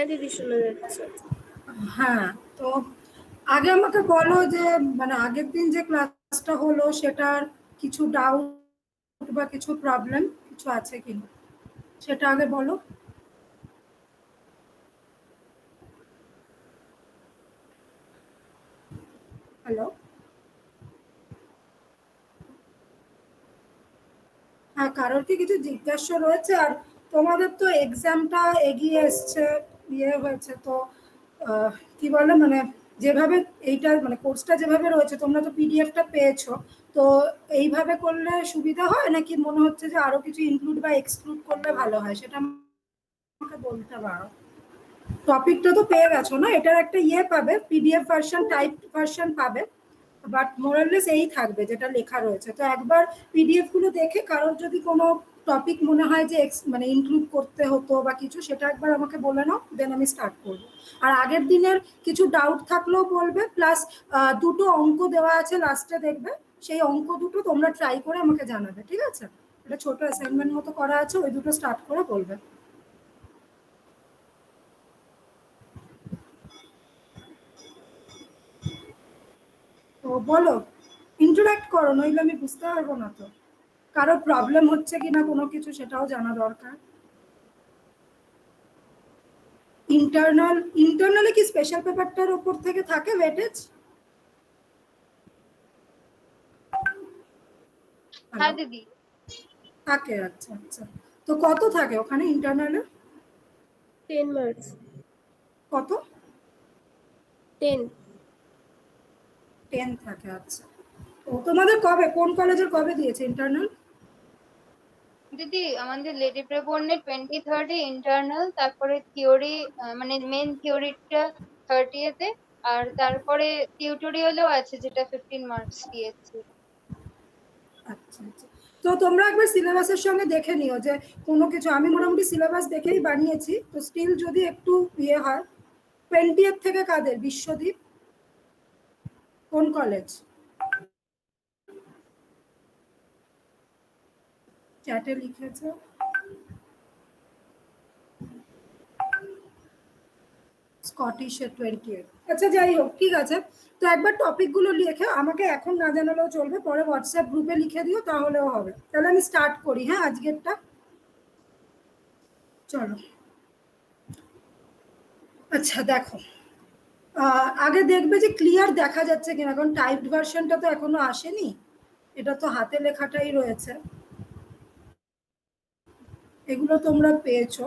হ্যাঁ দিদি, শোনা যাচ্ছে। হ্যাঁ, তো আগে আমাকে বলো যে মানে আগের দিন যে ক্লাসটা হলো সেটার কিছু ডাউট বা কিছু প্রবলেম কিছু আছে কিনা সেটা আগে বলো। হ্যালো, হ্যাঁ, কারোর কি কিছু জিজ্ঞাসা রয়েছে? আর তোমাদের তো এক্সামটা এগিয়ে এসছে, ইয়ে হয়েছে, তো কি বলে মানে যেভাবে এইটা মানে কোর্সটা যেভাবে রয়েছে তোমরা তো পিডিএফটা পেয়েছো, তো এইভাবে করলে সুবিধা হয় নাকি মনে হচ্ছে যে আরো কিছু ইনক্লুড বা এক্সক্লুড করলে ভালো হয়, সেটা আমাকে বলতে পারো। টপিকটা তো পেয়ে গেছো না, এটার একটা ইয়ে পাবে, পিডিএফ ভার্সন, টাইপ ভার্সন পাবে, বাট মোরাললেস এই থাকবে যেটা লেখা রয়েছে। তো একবার পিডিএফ গুলো দেখে কারোর যদি কোনো টপিক মনে হয় যে মানে ইনক্লুড করতে হতো বা কিছু, সেটা একবার আমাকে বলে নাও, দেন আমি স্টার্ট করবো। আর আগের দিনের কিছু ডাউট থাকলেও বলবে, প্লাস দুটো অঙ্ক দেওয়া আছে লাস্টে দেখবে, সেই অঙ্ক দুটো তোমরা ট্রাই করে আমাকে জানাবে, ঠিক আছে? এটা ছোট অ্যাসাইনমেন্ট মতো করা আছে, ওই দুটো স্টার্ট করে বলবে। তো বলো, ইন্টারাক্ট করো, নইলে আমি বুঝতে পারবো না তো কারো প্রবলেম হচ্ছে কিনা কোনো কিছু, সেটাও জানা দরকার। ইন্টারনালে কি স্পেশাল পেপারটার উপর থেকে থাকে ওয়েটেজ? হ্যাঁ দিদি থাকে, আচ্ছা আচ্ছা। তো কত থাকে ওখানে ইন্টারনালে? 10 মার্কস। কত? 10। 10 থাকে, আচ্ছা। তো তোমাদের কবে, কোন কলেজের কবে দিয়েছে ইন্টারনাল? দিদি আমাদের লেডি প্রেবর্নে 23rd-এ ইন্টারনাল, তারপরে থিওরি মানে মেন থিওরিটা 30th-এ, আর তারপরে টিউটোরিয়ালও আছে যেটা 15 মার্কস দিয়েছে। আচ্ছা আচ্ছা। তো তোমরা একবার সিলেবাসের সঙ্গে দেখে নিও যে কোনো কিছু, আমি মোটামুটি সিলেবাস দেখেই বানিয়েছি, তো স্টিল যদি একটু ইয়ে হয়। 20th থেকে কাদের? বিশ্বদীপ কোন কলেজ? চ্যাটে লিখেছে স্কটিশের 28। আচ্ছা যাই হোক, ঠিক আছে। তো একবার টপিকগুলো লিখে আমাকে এখন না জানালেও চলবে, পরে হোয়াটসঅ্যাপ গ্রুপে লিখে দিও, তাহলেও হবে। তাহলে আমি স্টার্ট করি, হ্যাঁ, আজকেরটা। চলো। আচ্ছা দেখো, আগে দেখবে যে ক্লিয়ার দেখা যাচ্ছে কিনা, কারণ টাইপড ভার্সনটা তো এখনো আসেনি, এটা তো হাতে লেখাটাই রয়েছে। এগুলো তোমরা পেয়েছো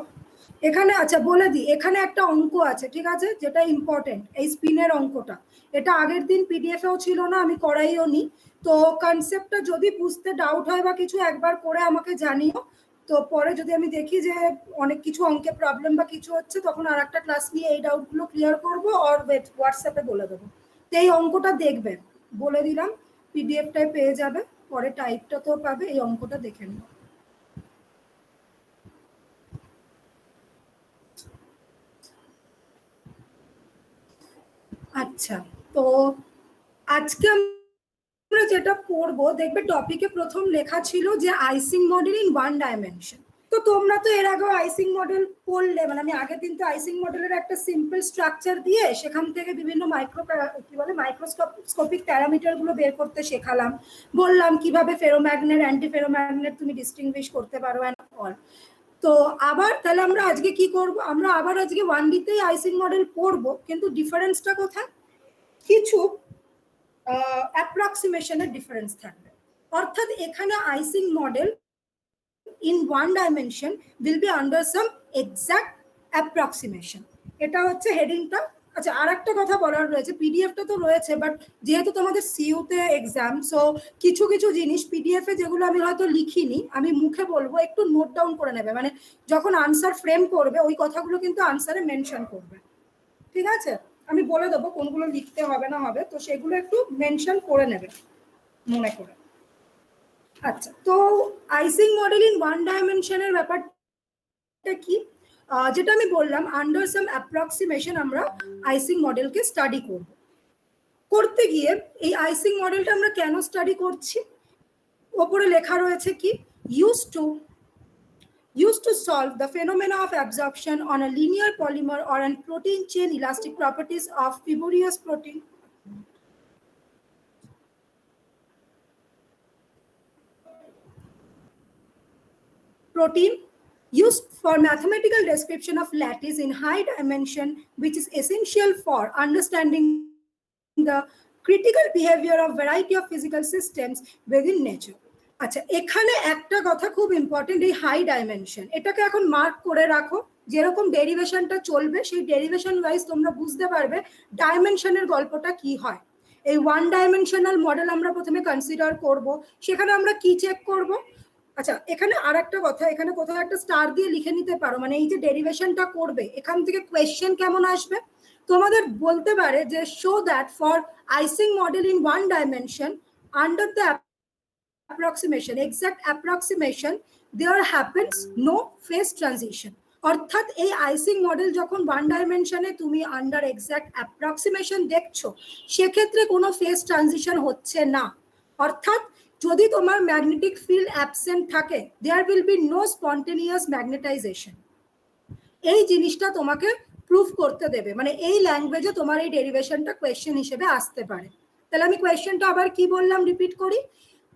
এখানে। আচ্ছা বলে দিই, এখানে একটা অঙ্ক আছে, ঠিক আছে, যেটা ইম্পর্টেন্ট, এই স্পিনের অঙ্কটা। এটা আগের দিন পিডিএফেও ছিল না, আমি করাইও নি। তো কনসেপ্টটা যদি বুঝতে ডাউট হয় বা কিছু, একবার করে আমাকে জানিও। তো পরে যদি আমি দেখি যে অনেক কিছু অঙ্কে প্রবলেম বা কিছু হচ্ছে, তখন আর একটা ক্লাস নিয়ে এই ডাউটগুলো ক্লিয়ার করবো, আর হোয়াটসঅ্যাপে বলে দেবো। তো এই অঙ্কটা দেখবে, বলে দিলাম, পিডিএফটাই পেয়ে যাবে, পরে টাইপটা তো পাবে, এই অঙ্কটা দেখে নিও। আচ্ছা, তো আজকে আমরা যেটা পড়বো, দেখবে টপিকে প্রথম লেখা ছিল যে আইসিং মডেল ইন 1 ডাইমেনশন। তো তোমরা তো এর আগেও আইসিং মডেল পড়লে, মানে আমি আগের দিন তো আইসিং মডেলের একটা সিম্পল স্ট্রাকচার দিয়ে সেখান থেকে বিভিন্ন মাইক্রোস্কোপিক প্যারামিটার গুলো বের করতে শেখালাম, বললাম কিভাবে ফেরোম্যাগনেট অ্যান্টি ফেরোম্যাগনেট তুমি ডিস্টিংগুইশ করতে পারো এন্ড অল। তো আবার তাহলে আমরা আজকে কি করব, আমরা আবার আজকে 1D তেই আইসিং মডেল পড়বো, কিন্তু ডিফারেন্সটা কোথায়? কিছু অ্যাপ্রক্সিমেশনের ডিফারেন্স থাকবে। অর্থাৎ এখানে icing model in 1 dimension will be under some exact approximation. এটা হচ্ছে হেডিংটা। আচ্ছা, আর একটা কথা বলার রয়েছে, পিডিএফটা তো রয়েছে, বাট যেহেতু তোমাদের সিইউতে এক্সাম, সো কিছু কিছু জিনিস পিডিএফে যেগুলো আমি হয়তো লিখিনি, আমি মুখে বলবো, একটু নোট ডাউন করে নেবে, মানে যখন আনসার ফ্রেম করবে ওই কথাগুলো কিন্তু আনসারে মেনশন করবে, ঠিক আছে? আমি বলে দেবো কোনগুলো লিখতে হবে না হবে, তো সেগুলো একটু মেনশন করে নেবে মনে করে। আচ্ছা, তো আইসিং মডেল ইন 1 ডাইমেনশনের ব্যাপারটা কি, যেটা আমি বললাম, আন্ডার সাম অ্যাপ্রক্সিমেশন আমরা আইসিং মডেলকে স্টাডি করব। করতে গিয়ে এই আইসিং মডেলটা আমরা কেন স্টাডি করছি, ওপরে লেখা রয়েছে কি, use to used to solve the phenomena of absorption on a linear polymer or a protein chain elastic properties of fibrous protein. Used for mathematical description of lattice in high dimension, which is essential for understanding the critical behavior of variety of physical systems within nature. আচ্ছা, এখানে একটা কথা খুব important, এই high dimension, এটাকে এখন mark করে রাখো। যেরকম ডেরিভেশনটা চলবে সেই ডেরিভেশন ওয়াইজ তোমরা বুঝতে পারবে ডাইমেনশনের গল্পটা কি হয়। এই ওয়ান ডাইমেনশনাল মডেল আমরা প্রথমে কনসিডার করব, সেখানে আমরা কি চেক করব। আচ্ছা, এখানে আর একটা কথা, এখানে কোথাও একটা স্টার দিয়ে লিখে নিতে পারো, মানে এই যে ডেরিভেশনটা করবে এখান থেকে কোয়েশ্চেন কেমন আসবে তোমাদের বলতে পারে যে show that for icing model in one dimension under the approximation, exact approximation, there happens no phase transition. অর্থাৎ এই আইসিং মডেল যখন ওয়ান ডাইমেনশনে তুমি আন্ডার এক্সাক্ট অ্যাপ্রক্সিমেশন দেখছো সেক্ষেত্রে কোনো ফেজ ট্রানজিশন হচ্ছে না। অর্থাৎ যদি তোমার ম্যাগনেটিক ফিল্ড অ্যাবসেন্ট থাকে there will be no spontaneous magnetization. এই জিনিসটা তোমাকে প্রুফ করতে দেবে, মানে এই ল্যাঙ্গুয়েজে তোমার এই ডেরিভেশনটা কোয়েশ্চেন হিসেবে আসতে পারে। তাহলে আমি কোয়েশ্চেনটা আবার কি বললাম রিপিট করি।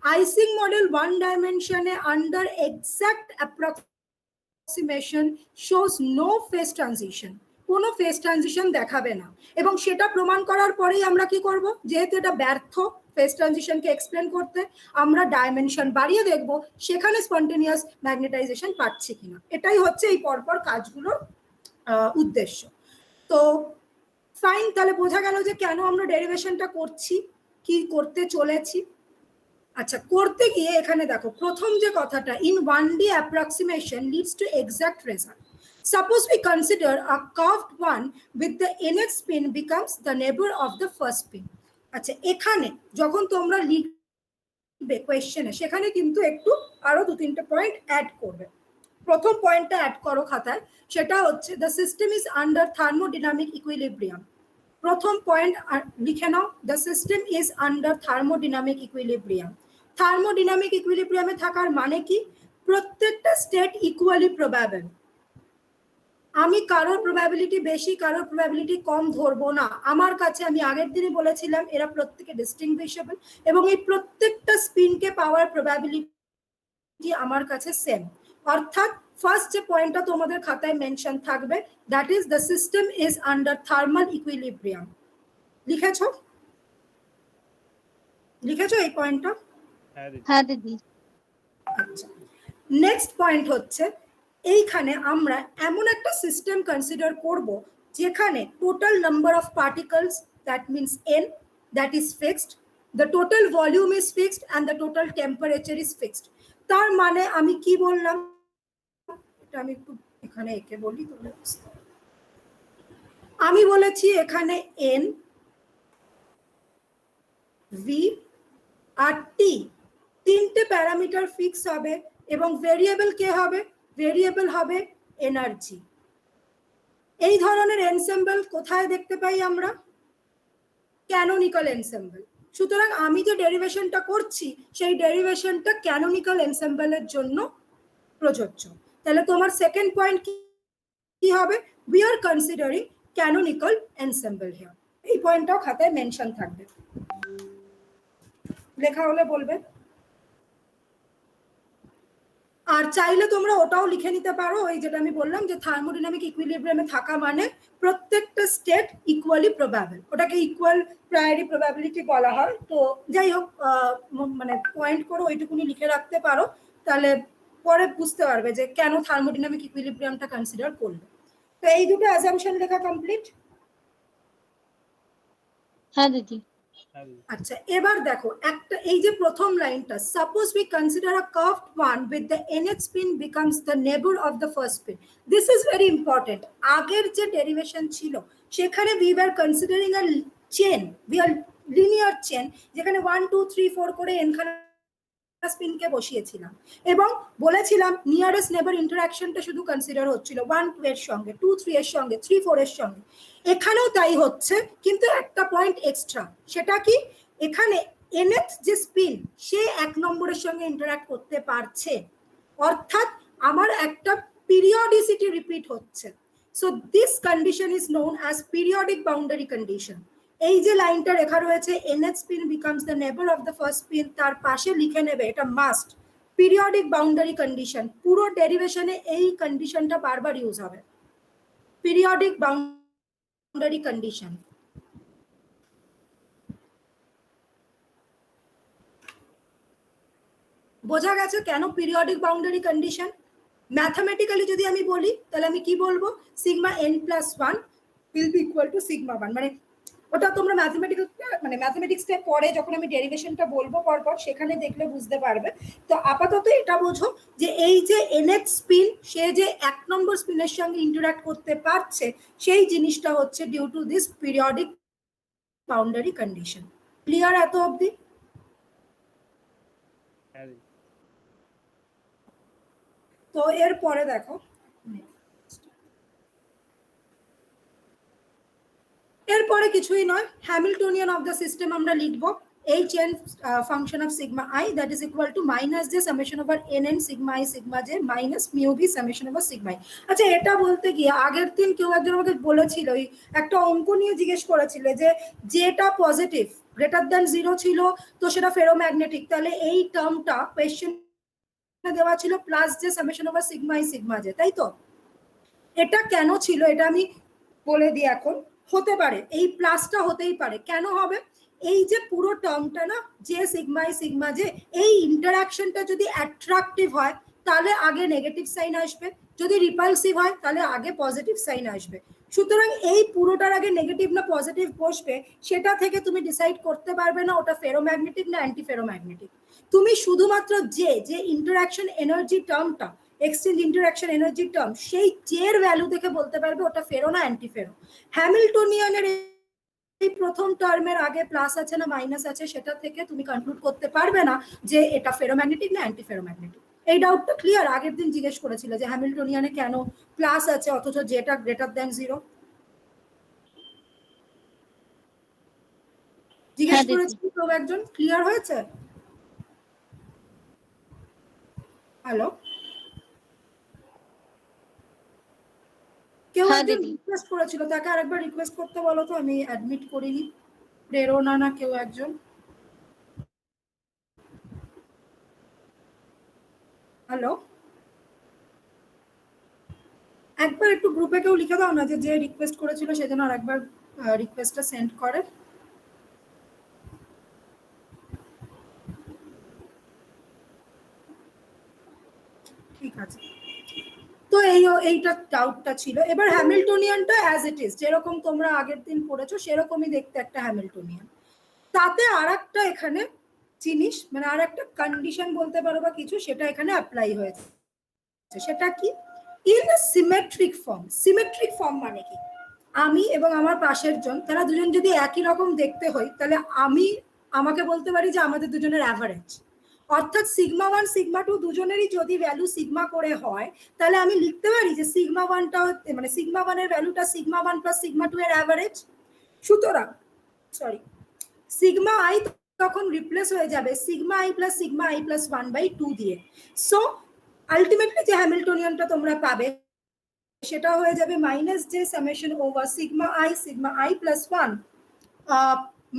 আইসিং মডেল ওয়ান ডাইমেনশনে under exact approximation shows no phase transition, কোনো ফেজ ট্রানজিশন দেখাবে না। এবং সেটা প্রমাণ করার পরেই আমরা কি করব, যেহেতু এটা ব্যর্থ ফেজ ট্রানজিশনকে এক্সপ্লেন করতে, আমরা ডাইমেনশন বাড়িয়ে দেখব সেখানে স্পন্টেনিয়াস ম্যাগনেটাইজেশন পাচ্ছি কিনা। এটাই হচ্ছে এই পরপর কাজগুলোর উদ্দেশ্য। তো ফাইন, তাহলে বোঝা গেল যে কেন আমরা ডেরিভেশনটা করছি, কি করতে চলেছি। আচ্ছা, করতে গিয়ে এখানে দেখো প্রথম যে কথাটা, in 1D approximation leads to exact result. Suppose we consider a curved one with the nth spin becomes the neighbor of the first spin. আচ্ছা, এখানে যখন তোমরা লিখবে কোয়েশ্চেনে সেখানে কিন্তু একটু আরো 2-3টে পয়েন্ট অ্যাড করবে। প্রথম পয়েন্টটা অ্যাড করো খাতায়, সেটা হচ্ছে the system is under thermodynamic equilibrium. প্রথম পয়েন্ট লিখে নাও, the system is under thermodynamic equilibrium. Thermodynamic ইকুইলিব্রিয়ামে থাকার মানে কি, প্রত্যেকটা স্টেট ইকুয়ালি প্রবাবল। আমি কারোর প্রবাবিলিটি বেশি কারোর প্রবাবিলিটি কম ধরবো না। আমার কাছে, আমি আগের দিনে বলেছিলাম, এরা প্রত্যেকে ডিস্টিংগুইশেবল এবং এই প্রত্যেকটা স্পিনকে পাওয়ার প্রবাবিলিটি আমার কাছে সেম। অর্থাৎ ফার্স্ট যে পয়েন্টটা তোমাদের খাতায় মেনশন থাকবে, that is the system is under thermal equilibrium. লিখেছো এই পয়েন্টটা? হ্যাঁ দিদি। আচ্ছা, নেক্সট পয়েন্ট হচ্ছে এইখানে আমরা এমন একটা সিস্টেম কনসিডার করব যেখানে total number of particles, that means n, that is fixed, the total volume is fixed and the total temperature is fixed. তার মানে আমি কি বললাম, এটা আমি একটু এখানে এঁকে বলি তোমরা বুঝতে পারবে। আমি বলেছি এখানে n, v আর t তিনটে প্যারামিটার ফিক্স হবে এবং ভেরিয়েবল কে হবে, ভেরিয়েবল হবে এনার্জি। এই ধরনের এনসেম্বল কোথায় দেখতে পাই আমরা, ক্যানোনিক্যাল এনসেম্বল। সুতরাং আমি যে ডেরিভেশনটা করছি সেই ডেরিভেশনটা ক্যানোনিক্যাল এনসেম্বলের জন্য প্রযোজ্য। তাহলে তোমার সেকেন্ড পয়েন্ট কি হবে, we are considering canonical ensemble here. এই পয়েন্টটাও খাতায় মেনশন থাকবে, লেখা হলে বলবে। আর চাইলে তোমরা ওটাও লিখে নিতে পারো, ওই যেটা আমি বললাম যে থার্মোডিনামিক ইকুইলিব্রিয়ামে থাকা মানে প্রত্যেকটা স্টেট ইকুয়ালি প্রবাবল, ওটাকে ইকুয়াল প্রায়োরি প্রবাবিলিটি বলা হয়। তো যাই হোক, মানে পয়েন্ট করে ওইটুকুনি লিখে রাখতে পারো, তাহলে পরে বুঝতে পারবে যে কেন থার্মোডিনামিক ইকুইলিব্রিয়ামটা কনসিডার করবে। তো এই দুটো অ্যাজাম্পশন লেখা কমপ্লিট? হ্যাঁ দিদি। আচ্ছা, এবার দেখো একটা, এই যে প্রথম লাইনটা, suppose we consider a curved one with the nth spin becomes the neighbour of the first spin. This is very important. আগের যে ডেরিভেশন ছিল সেখানে we were considering a chain, we are linear chain, যেখানে 1 2 3 4 করে এনখানা স্পিনকে বসিয়েছিলাম এবং বলেছিলাম nearest নেবার ইন্টারাকশনটা শুধু কনসিডার হচ্ছিল 1 2 এর সঙ্গে, 2 3 এর সঙ্গে, 3 4 এর সঙ্গে। এখানেও তাই হচ্ছে, কিন্তু একটা পয়েন্ট এক্সট্রা, সেটা কি, এখানে nth যে স্পিন সে 1 নম্বরের সঙ্গে ইন্টারাক্ট করতে পারছে। অর্থাৎ আমার একটা পিরিয়ডিসিটি রিপিট হচ্ছে। So this condition is known as periodic boundary condition. এই যে লাইনটা লেখা রয়েছে nth spin becomes the neighbor of the first spin, তার পাশে লিখে নেবে এটা মাস্ট পিরিয়ডিক বাউন্ডারি কন্ডিশন। পুরো ডেরিভেশনে এই কন্ডিশনটা বারবার ইউজ হবে, পিরিয়ডিক বাউন্ডারি কন্ডিশন। বোঝা গেছে কেন পিরিয়ডিক বাউন্ডারি কন্ডিশন? ম্যাথামেটিক্যালি যদি আমি বলি তাহলে আমি কি বলবো, sigma n plus 1 will be equal two sigma 1। মানে ওটা তোমরা ম্যাথমেটিক্সে পরে যখন আমি ডেরিভেশনটা বলবো পরপর সেখানে দেখলে বুঝতে পারবে। তো আপাতত এটা বোঝো যে এই যে nth স্পিন সে যে 1 নম্বর স্পিনের সঙ্গে ইন্টারঅ্যাক্ট করতে পারছে সেই জিনিসটা হচ্ছে due to this periodic boundary condition. Clear এত অবধি? তো এরপরে দেখো, এরপরে কিছুই নয়, হ্যামিল্টনিয়ান অফ দ্য সিস্টেম আমরা লিখবো h n function of sigma I that is equal to minus j summation over n sigma I sigma j minus mu b summation over sigma I। আচ্ছা, এটা বলতে গিয়ে আগের দিন কেউ একজন আমাকে বলেছিল, একটা অঙ্ক নিয়ে জিজ্ঞেস করেছিল যে যেটা পজিটিভ গ্রেটার দ্যান 0 ছিল তো সেটা ফেরোম্যাগনেটিক, তাহলে এই টার্মটা কোয়েশ্চেন দেওয়া ছিল plus J summation over sigma I sigma J, তাই তো? এটা কেন ছিল এটা আমি বলে দিই এখন। হতে পারে এই প্লাসটা হতেই পারে, কেন হবে, এই যে পুরো টার্মটা না J sigma I sigma J, এই ইন্টারঅ্যাকশনটা যদি অ্যাট্রাকটিভ হয় তাহলে আগে নেগেটিভ সাইন আসবে, যদি রিপালসিভ হয় তাহলে আগে পজিটিভ সাইন আসবে। সুতরাং এই পুরোটার আগে নেগেটিভ না পজিটিভ বসবে সেটা থেকে তুমি ডিসাইড করতে পারবে না ওটা ফেরোম্যাগনেটিক না অ্যান্টি ফেরোম্যাগনেটিক। তুমি শুধুমাত্র যে ইন্টারঅ্যাকশন এনার্জি টার্মটা, এক্সচেঞ্জ ইন্টারঅ্যাকশন এনার্জি টার্ম, সেই জের ভ্যালু দেখে বলতে পারবে ওটা ফেরো না অ্যান্টি ফেরো। হ্যামিল্টনিয়ানের এই প্রথম টার্মের আগে প্লাস আছে না মাইনাস আছে সেটা থেকে তুমি কনক্লুড করতে পারবে না যে এটা ফেরোম্যাগনেটিক না অ্যান্টি ফেরোম্যাগনেটিক। এই ডাউটটা ক্লিয়ার? আগের দিন জিজ্ঞেস করেছিল যে হ্যামিল্টনিয়ানে কেন প্লাস আছে অথচ যেটা গ্রেটার দ্যান 0, জিজ্ঞেস করেছিল তো একজন, ক্লিয়ার হয়েছে? হ্যালো, কেউ একজন রিকোয়েস্ট করেছিল, তাকে আরেকবার রিকোয়েস্ট করতে বলো তো, আমি অ্যাডমিট করিনি। প্রেরণা না কেউ একজন। হ্যালো, একবার একটু গ্রুপে কেউ লিখে দাও না যে রিকোয়েস্ট করেছিল সেজন্য আর একবার রিকোয়েস্টটা সেন্ড করে। ঠিক আছে, তো এইটা ডাউটটা ছিল। এবার হ্যামিল্টনিয়ানটা অ্যাজ ইট ইজ যেরকম তোমরা আগের দিন পড়েছো সেরকমই দেখতে একটা হ্যামিল্টনিয়ান। তাতে আর একটা এখানে জিনিস মানে আর একটা কন্ডিশন বলতে পারো বা কিছু সেটা এখানে অ্যাপ্লাই হয়েছে, সেটা কি, in symmetric form. Symmetric form মানে কি, আমি এবং আমার পাশের জন তারা দুজন যদি একই রকম দেখতে হই তাহলে আমি আমাকে বলতে পারি যে আমাদের দুজনের অ্যাভারেজ, অর্থাৎ সিগমা 1 সিগমা 2 দুজনেরই যদি ভ্যালু সিগমা করে হয় তাহলে আমি লিখতে পারি যে সিগমা 1টা মানে সিগমা 1 এর ভ্যালুটা সিগমা 1 প্লাস সিগমা 2 এর অ্যাভারেজ। সুতরাং সিগমা আই তখন রিপ্লেস হয়ে যাবে sigma I plus sigma I plus 1/2 দিয়ে। সো আলটিমেটলি যে হ্যামিল্টনিয়ানটা তোমরা পাবে সেটা হয়ে যাবে minus j summation over sigma I plus 1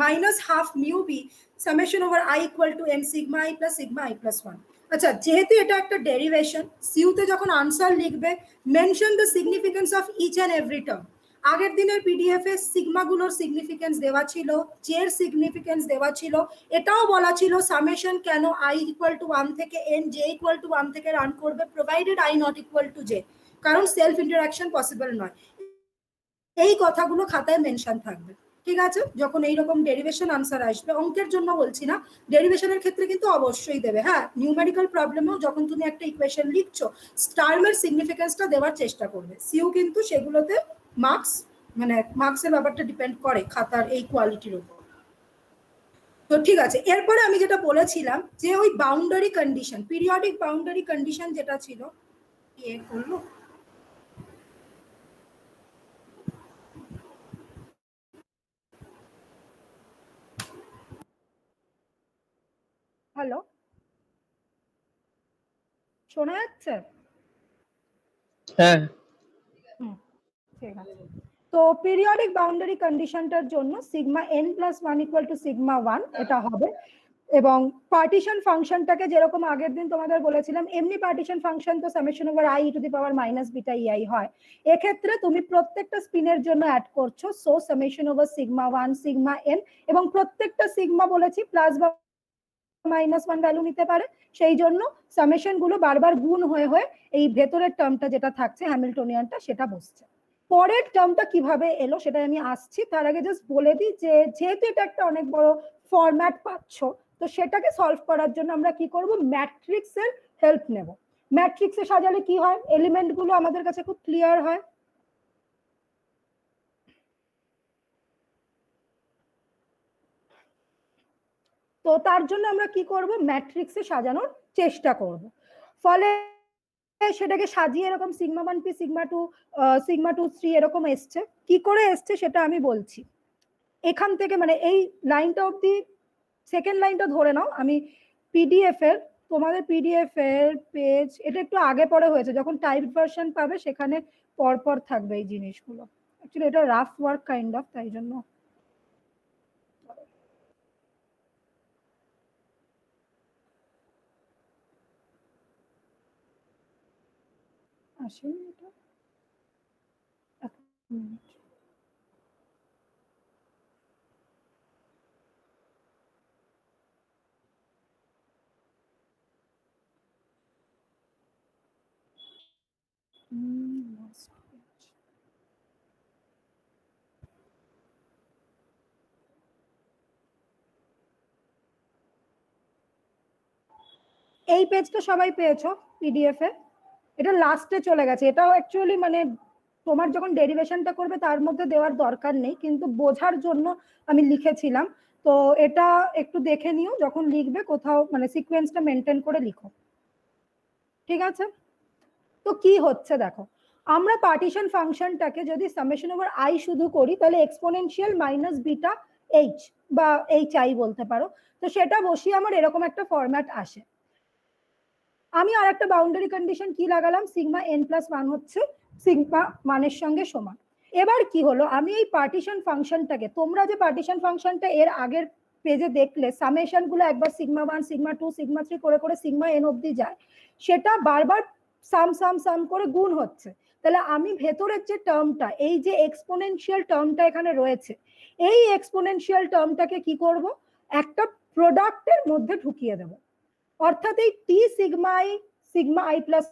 minus half mu b summation over i equal to n sigma I plus 1। আচ্ছা, যেহেতু এটা একটা ডেরিভেশন, সিউতে যখন আনসার লিখবে mention the significance of each and every term. আগের দিনের পিডিএফ এ সিগমাগুলোর significance দেওয়া ছিল, জের সিগনিফিকেন্স দেওয়া ছিল, এটাও বলা ছিল সামেশন কেন আই ইকুয়াল টু 1 থেকে এন জে ইকুয়াল টু 1 থেকে রান করবে provided I not equal to J, কারণ সেলফ ইন্টারাকশন পসিবল নয়। এই কথাগুলো খাতায় মেনশন থাকবে, ঠিক আছে? যখন এইরকম ডেরিভেশন আনসার আসবে, অঙ্কের জন্য বলছি না, ডেরিভেশনের ক্ষেত্রে কিন্তু অবশ্যই দেবে। হ্যাঁ, নিউমেরিক্যাল প্রবলেমেও যখন তুমি একটা ইকুয়েশন লিখছো টার্মের সিগনিফিকেন্সটা দেওয়ার চেষ্টা করবে। সিউ কিন্তু সেগুলোতে মার্কস মানে মার্কসের ব্যাপারটা ডিপেন্ড করে খাতার এই কোয়ালিটির উপর। তো ঠিক আছে, এরপরে আমি যেটা বলেছিলাম যে ওই boundary condition, periodic boundary condition যেটা ছিল, এ করলো হ্যালো, শোনা যাচ্ছে? হ্যাঁ ঠিক আছে। তো পিরিয়ডিক বাউন্ডারি কন্ডিশনটার জন্য sigma n plus one equal to sigma one এটা হবে, এবং পার্টিশন ফাংশনটাকে যেরকম আগের দিন তোমাদের বলেছিলাম এমনি পার্টিশন ফাংশন তো summation over i two the power minus beta ei হয়, এক্ষেত্রে তুমি প্রত্যেকটা স্পিনের জন্য অ্যাড করছো so summation over sigma one sigma n, এবং প্রত্যেকটা সিগমা বলেছি প্লাস বা মাইনাস ওয়ান ভ্যালু নিতে পারে, সেই জন্য সামেশন গুলো বারবার গুণ হয়ে হয়ে এই ভেতরের টার্মটা যেটা থাকছে হ্যামিল্টনিয়ানটা সেটা বসছে। পরের টার্মটা কিভাবে এলো সেটা আমি আসছি, তার আগে জাস্ট বলে দিই যে যেহেতু এটা একটা অনেক বড় ফরম্যাট পাচ্ছ, তো সেটাকে সলভ করার জন্য আমরা কি করব, ম্যাট্রিক্সের হেল্প নেব। ম্যাট্রিক্সে সাজালে কি হয়, এলিমেন্ট গুলো আমাদের কাছে খুব ক্লিয়ার হয়। তো তার জন্য আমরা কি করব, ম্যাট্রিক্সে সাজানোর চেষ্টা করব, ফলে সেটাকে সাজিয়ে এরকম sigma one P sigma two three এরকম এসছে। কি করে এসছে সেটা আমি বলছি। এখান থেকে মানে এই লাইনটা অব্দি সেকেন্ড লাইনটা ধরে নাও, আমি পিডিএফ এর তোমাদের পিডিএফ এর পেজ এটা একটু আগে পরে হয়েছে, যখন টাইপ ভার্সন পাবে সেখানে পরপর থাকবে এই জিনিসগুলো। অ্যাকচুয়ালি এটা রাফ ওয়ার্ক কাইন্ড অফ, তাই জন্য আসেনি এটা। এক মিনিট। এই পেজটা সবাই পেয়েছো পিডিএফ এ, এটা লাস্টে চলে গেছে। এটাও অ্যাকচুয়ালি মানে তোমার যখন ডেরিভেশনটা করবে তার মধ্যে দেওয়ার দরকার নেই, কিন্তু বোঝার জন্য আমি লিখেছিলাম। তো এটা একটু দেখে নিও যখন লিখবে, কোথাও মানে সিকোয়েন্সটা মেনটেন করে লিখো, ঠিক আছে? তো কি হচ্ছে দেখো, আমরা পার্টিশন ফাংশনটাকে যদি সামেশন ওভার i শুধু করি তাহলে এক্সপোনেনশিয়াল মাইনাস বিটা এইচ বা এইচ আই বলতে পারো, তো সেটা বসিয়ে আমার এরকম একটা ফরম্যাট আসে। আমি আর একটা বাউন্ডারি কন্ডিশন কি লাগালাম, সিগমা n প্লাস ওয়ান হচ্ছে সিগমা মানের সঙ্গে সমান। এবার কি হলো, আমি এই পার্টিশন ফাংশনটাকে, তোমরা যে পার্টিশন ফাংশনটা এর আগের পেজে দেখলে সামেশন গুলো একবার sigma one sigma two sigma three করে করে সিগমা n অব্দি যায়, সেটা বারবার সাম সাম সাম করে গুণ হচ্ছে। তাহলে আমি ভেতরের যে টার্মটা, এই যে এক্সপোনেনশিয়াল টার্মটা এখানে রয়েছে, এই এক্সপোনেনশিয়াল টার্মটাকে কি করব, একটা প্রোডাক্টের মধ্যে ঢুকিয়ে দেবো। অর্থাৎ এই T sigma I plus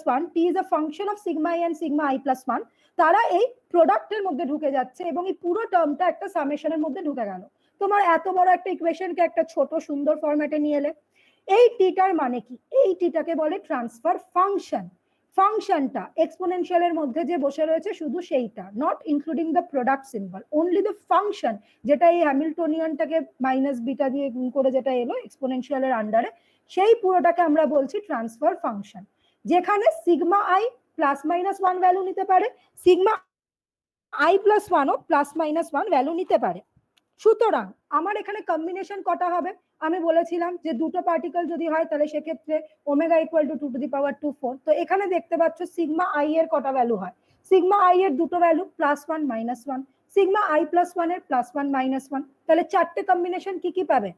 one, T is a function of sigma I and sigma I plus one, তারা এই প্রোডাক্টের মধ্যে ঢুকে যাচ্ছে এবং এই পুরো টার্মটা একটা সামেশনের মধ্যে ঢুকে গেল। তোমার এত বড় একটা ইকুয়েশনকে একটা ছোট সুন্দর ফরম্যাটে নিয়ে এলে। এই টিটার মানে কি, এই টিটাকে বলে ট্রান্সফার ফাংশন। ফাংশনটা এক্সপোনেনশিয়ালের মধ্যে যে বসে রয়েছে শুধু সেইটা, not including the product symbol, only the function, যেটা এই হ্যামিল্টনিয়ানটাকে মাইনাস বিটা দিয়ে গুণ করে যেটা এলো এক্সপোনেনশিয়ালের আন্ডারে, সেই পুরোটাকে আমরা বলছি ট্রান্সফার ফাংশন, যেখানে sigma I plus minus one value নিতে পারে, সিগমা আই প্লাস ওয়ানও প্লাস মাইনাস ওয়ান ভ্যালু নিতে পারে। সুতরাং আমার এখানে কম্বিনেশন কটা হবে, আমি বলেছিলাম যে দুটো পার্টিকেল যদি হয় তাহলে সেক্ষেত্রে omega equal to 2 to the power 2 4। তো এখানে দেখতে পাচ্ছ সিগমা আই এর কটা ভ্যালু হয়, সিগমা আই এর দুটো value plus one minus one, sigma I plus one এর প্লাস ওয়ান মাইনাস ওয়ান। তাহলে চারটে কম্বিনেশন কি কি পাবে,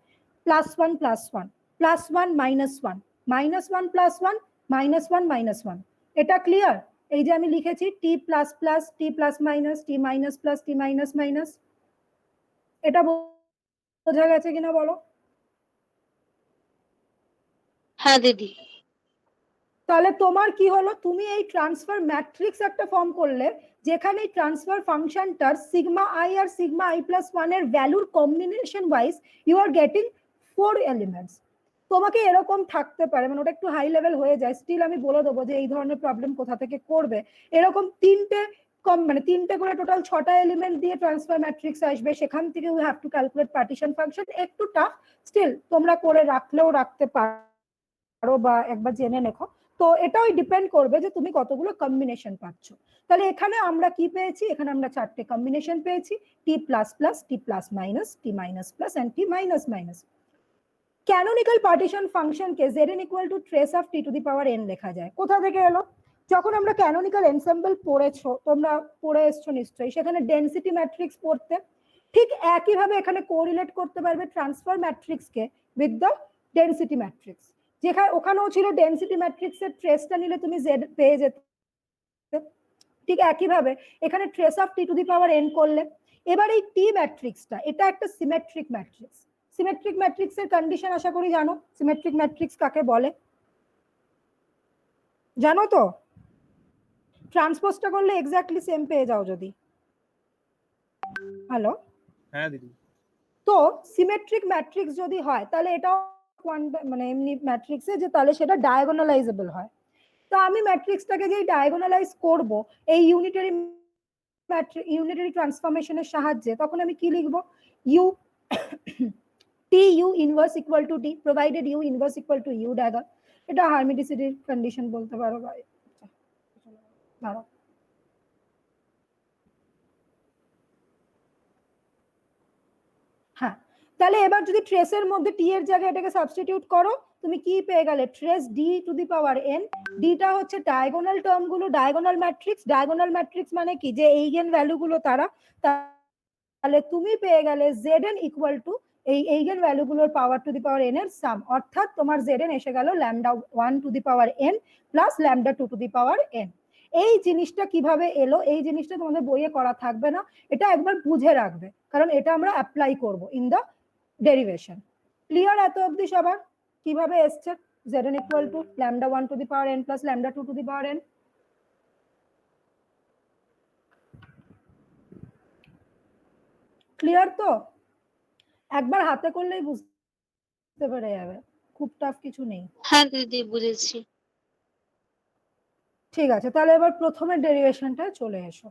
plus one plus one, plus one minus one, minus one plus one, minus one minus one. এটা clear? এই যে আমি লিখেছি টি plus plus T plus minus T minus plus টি মাইনাস মাইনাস, এটা বোঝা গেছে কিনা বলো? হ্যাঁ দিদি। তাহলে তোমার কি হলো, তুমি এই ট্রান্সফার ম্যাট্রিক্স একটা ফর্ম করলে, যেখানে ট্রান্সফার ফাংশনটার সিগমা আই আর সিগমা আই প্লাস ওয়ান এর ভ্যালুর combination wise you are getting 4 elements. তোমাকে এরকম থাকতে পারে, মানে ওটা একটু হাই লেভেল হয়ে যায়, স্টিল আমি বলে দেবো যে এই ধরনের প্রবলেম কোথা থেকে করবে। এরকম তিনটে করে টোটাল 6টা এলিমেন্ট দিয়ে ট্রান্সফার ম্যাট্রিক্স আসবে, সেখান থেকে we have to calculate partition function. একটু টাফ, স্টিল তোমরা করে রাখলেও রাখতে পারো বা একবার জেনে রেখো। তো এটাও ডিপেন্ড করবে যে তুমি কতগুলো কম্বিনেশন পাচ্ছ। তাহলে এখানে আমরা কি পেয়েছি, এখানে আমরা চারটে কম্বিনেশন পেয়েছি, T plus plus, T plus minus, T minus plus and T minus minus. Canonical partition ফাংশনকে zn equal to trace of T to the power n লেখা যায়। কোথা থেকে এলো, যখন আমরা ক্যানোনিক্যাল এনসেম্বল পড়েছো, তোমরা পড়ে এসছো নিশ্চয়ই, সেখানে ডেনসিটি ম্যাট্রিক্স পড়তে, ঠিক একইভাবে এখানে কোরিলেট করতে পারবে ট্রান্সফার ম্যাট্রিক্সকে উইথ দ্য ডেনসিটি ম্যাট্রিক্স। যেখানে ওখানেও ছিল ডেনসিটি ম্যাট্রিক্সের ট্রেসটা নিলে তুমি জেড পেয়ে যেতে, ঠিক একইভাবে এখানে trace of T to the power N করলে। এবার এই টি ম্যাট্রিক্সটা, এটা একটা সিমেট্রিক ম্যাট্রিক্স। সিমেট্রিক ম্যাট্রিক্সের কন্ডিশন আশা করি জানো। সিমেট্রিক ম্যাট্রিক্স কাকে বলে জানো তো? ট্রান্সপোজটা করলে এক্স্যাক্টলি সেম পেয়ে যাও যদি। হ্যালো, হ্যাঁ দিদি। তো সিমেট্রিক ম্যাট্রিক্স যদি হয় তাহলে এটাও মানে এমনি ম্যাট্রিক্সে যে তাহলে সেটা ডায়াগোনালাইজেবল হয়। তো আমি ম্যাট্রিক্সটাকে যেই ডায়াগোনালাইজ করব এই ইউনিটারি ট্রান্সফরমেশনের সাহায্যে, তখন আমি কি লিখব? U T U inverse equal to T provided U inverse equal to U dagger. এটা হার্মিটিসিটির কন্ডিশন বলতে পারো। দাঁড়াও, হ্যাঁ, তাহলে এবার যদি ট্রেসের মধ্যে টি এর জায়গায় এটাকে সাবস্টিটিউট করো, তুমি কি পেয়ে গেলে? Trace D to the power N. ডিটা হচ্ছে ডায়াগোনাল টার্ম গুলো, ডায়াগোনাল ম্যাট্রিক্স। ডায়াগোনাল ম্যাট্রিক্স মানে কি? যে এইগেন ভ্যালু গুলো তারা, তাহলে তুমি পেয়ে গেলে জেড এন ইকুয়াল টু এই এইগেন ভ্যালু গুলোর পাওয়ার টু দি পাওয়ার এন এর সাম, অর্থাৎ তোমার জেড এন এসে গেল lambda 1 two the power N plus lambda 2 to the power N. এই জিনিসটা কিভাবে এলো, এই জিনিসটা তোমাদের বইয়ে করা থাকবে না, এটা একবার বুঝে রাখবে, কারণ এটা আমরা অ্যাপ্লাই করব ইন দ্য ডেরিভেশন। ক্লিয়ার এত অবধি সবার? কিভাবে এসছে zn equal two lambda 1 two the power n plus lambda 2 to the power n? Clear তো? একবার হাতে করলেই বুঝতে পেরে যাবে, খুব টাফ কিছু নেই। হ্যাঁ দিদি বুঝেছি। ঠিক আছে, তাহলে এবার প্রথমে ডেরিভেশনটা চলে এসো।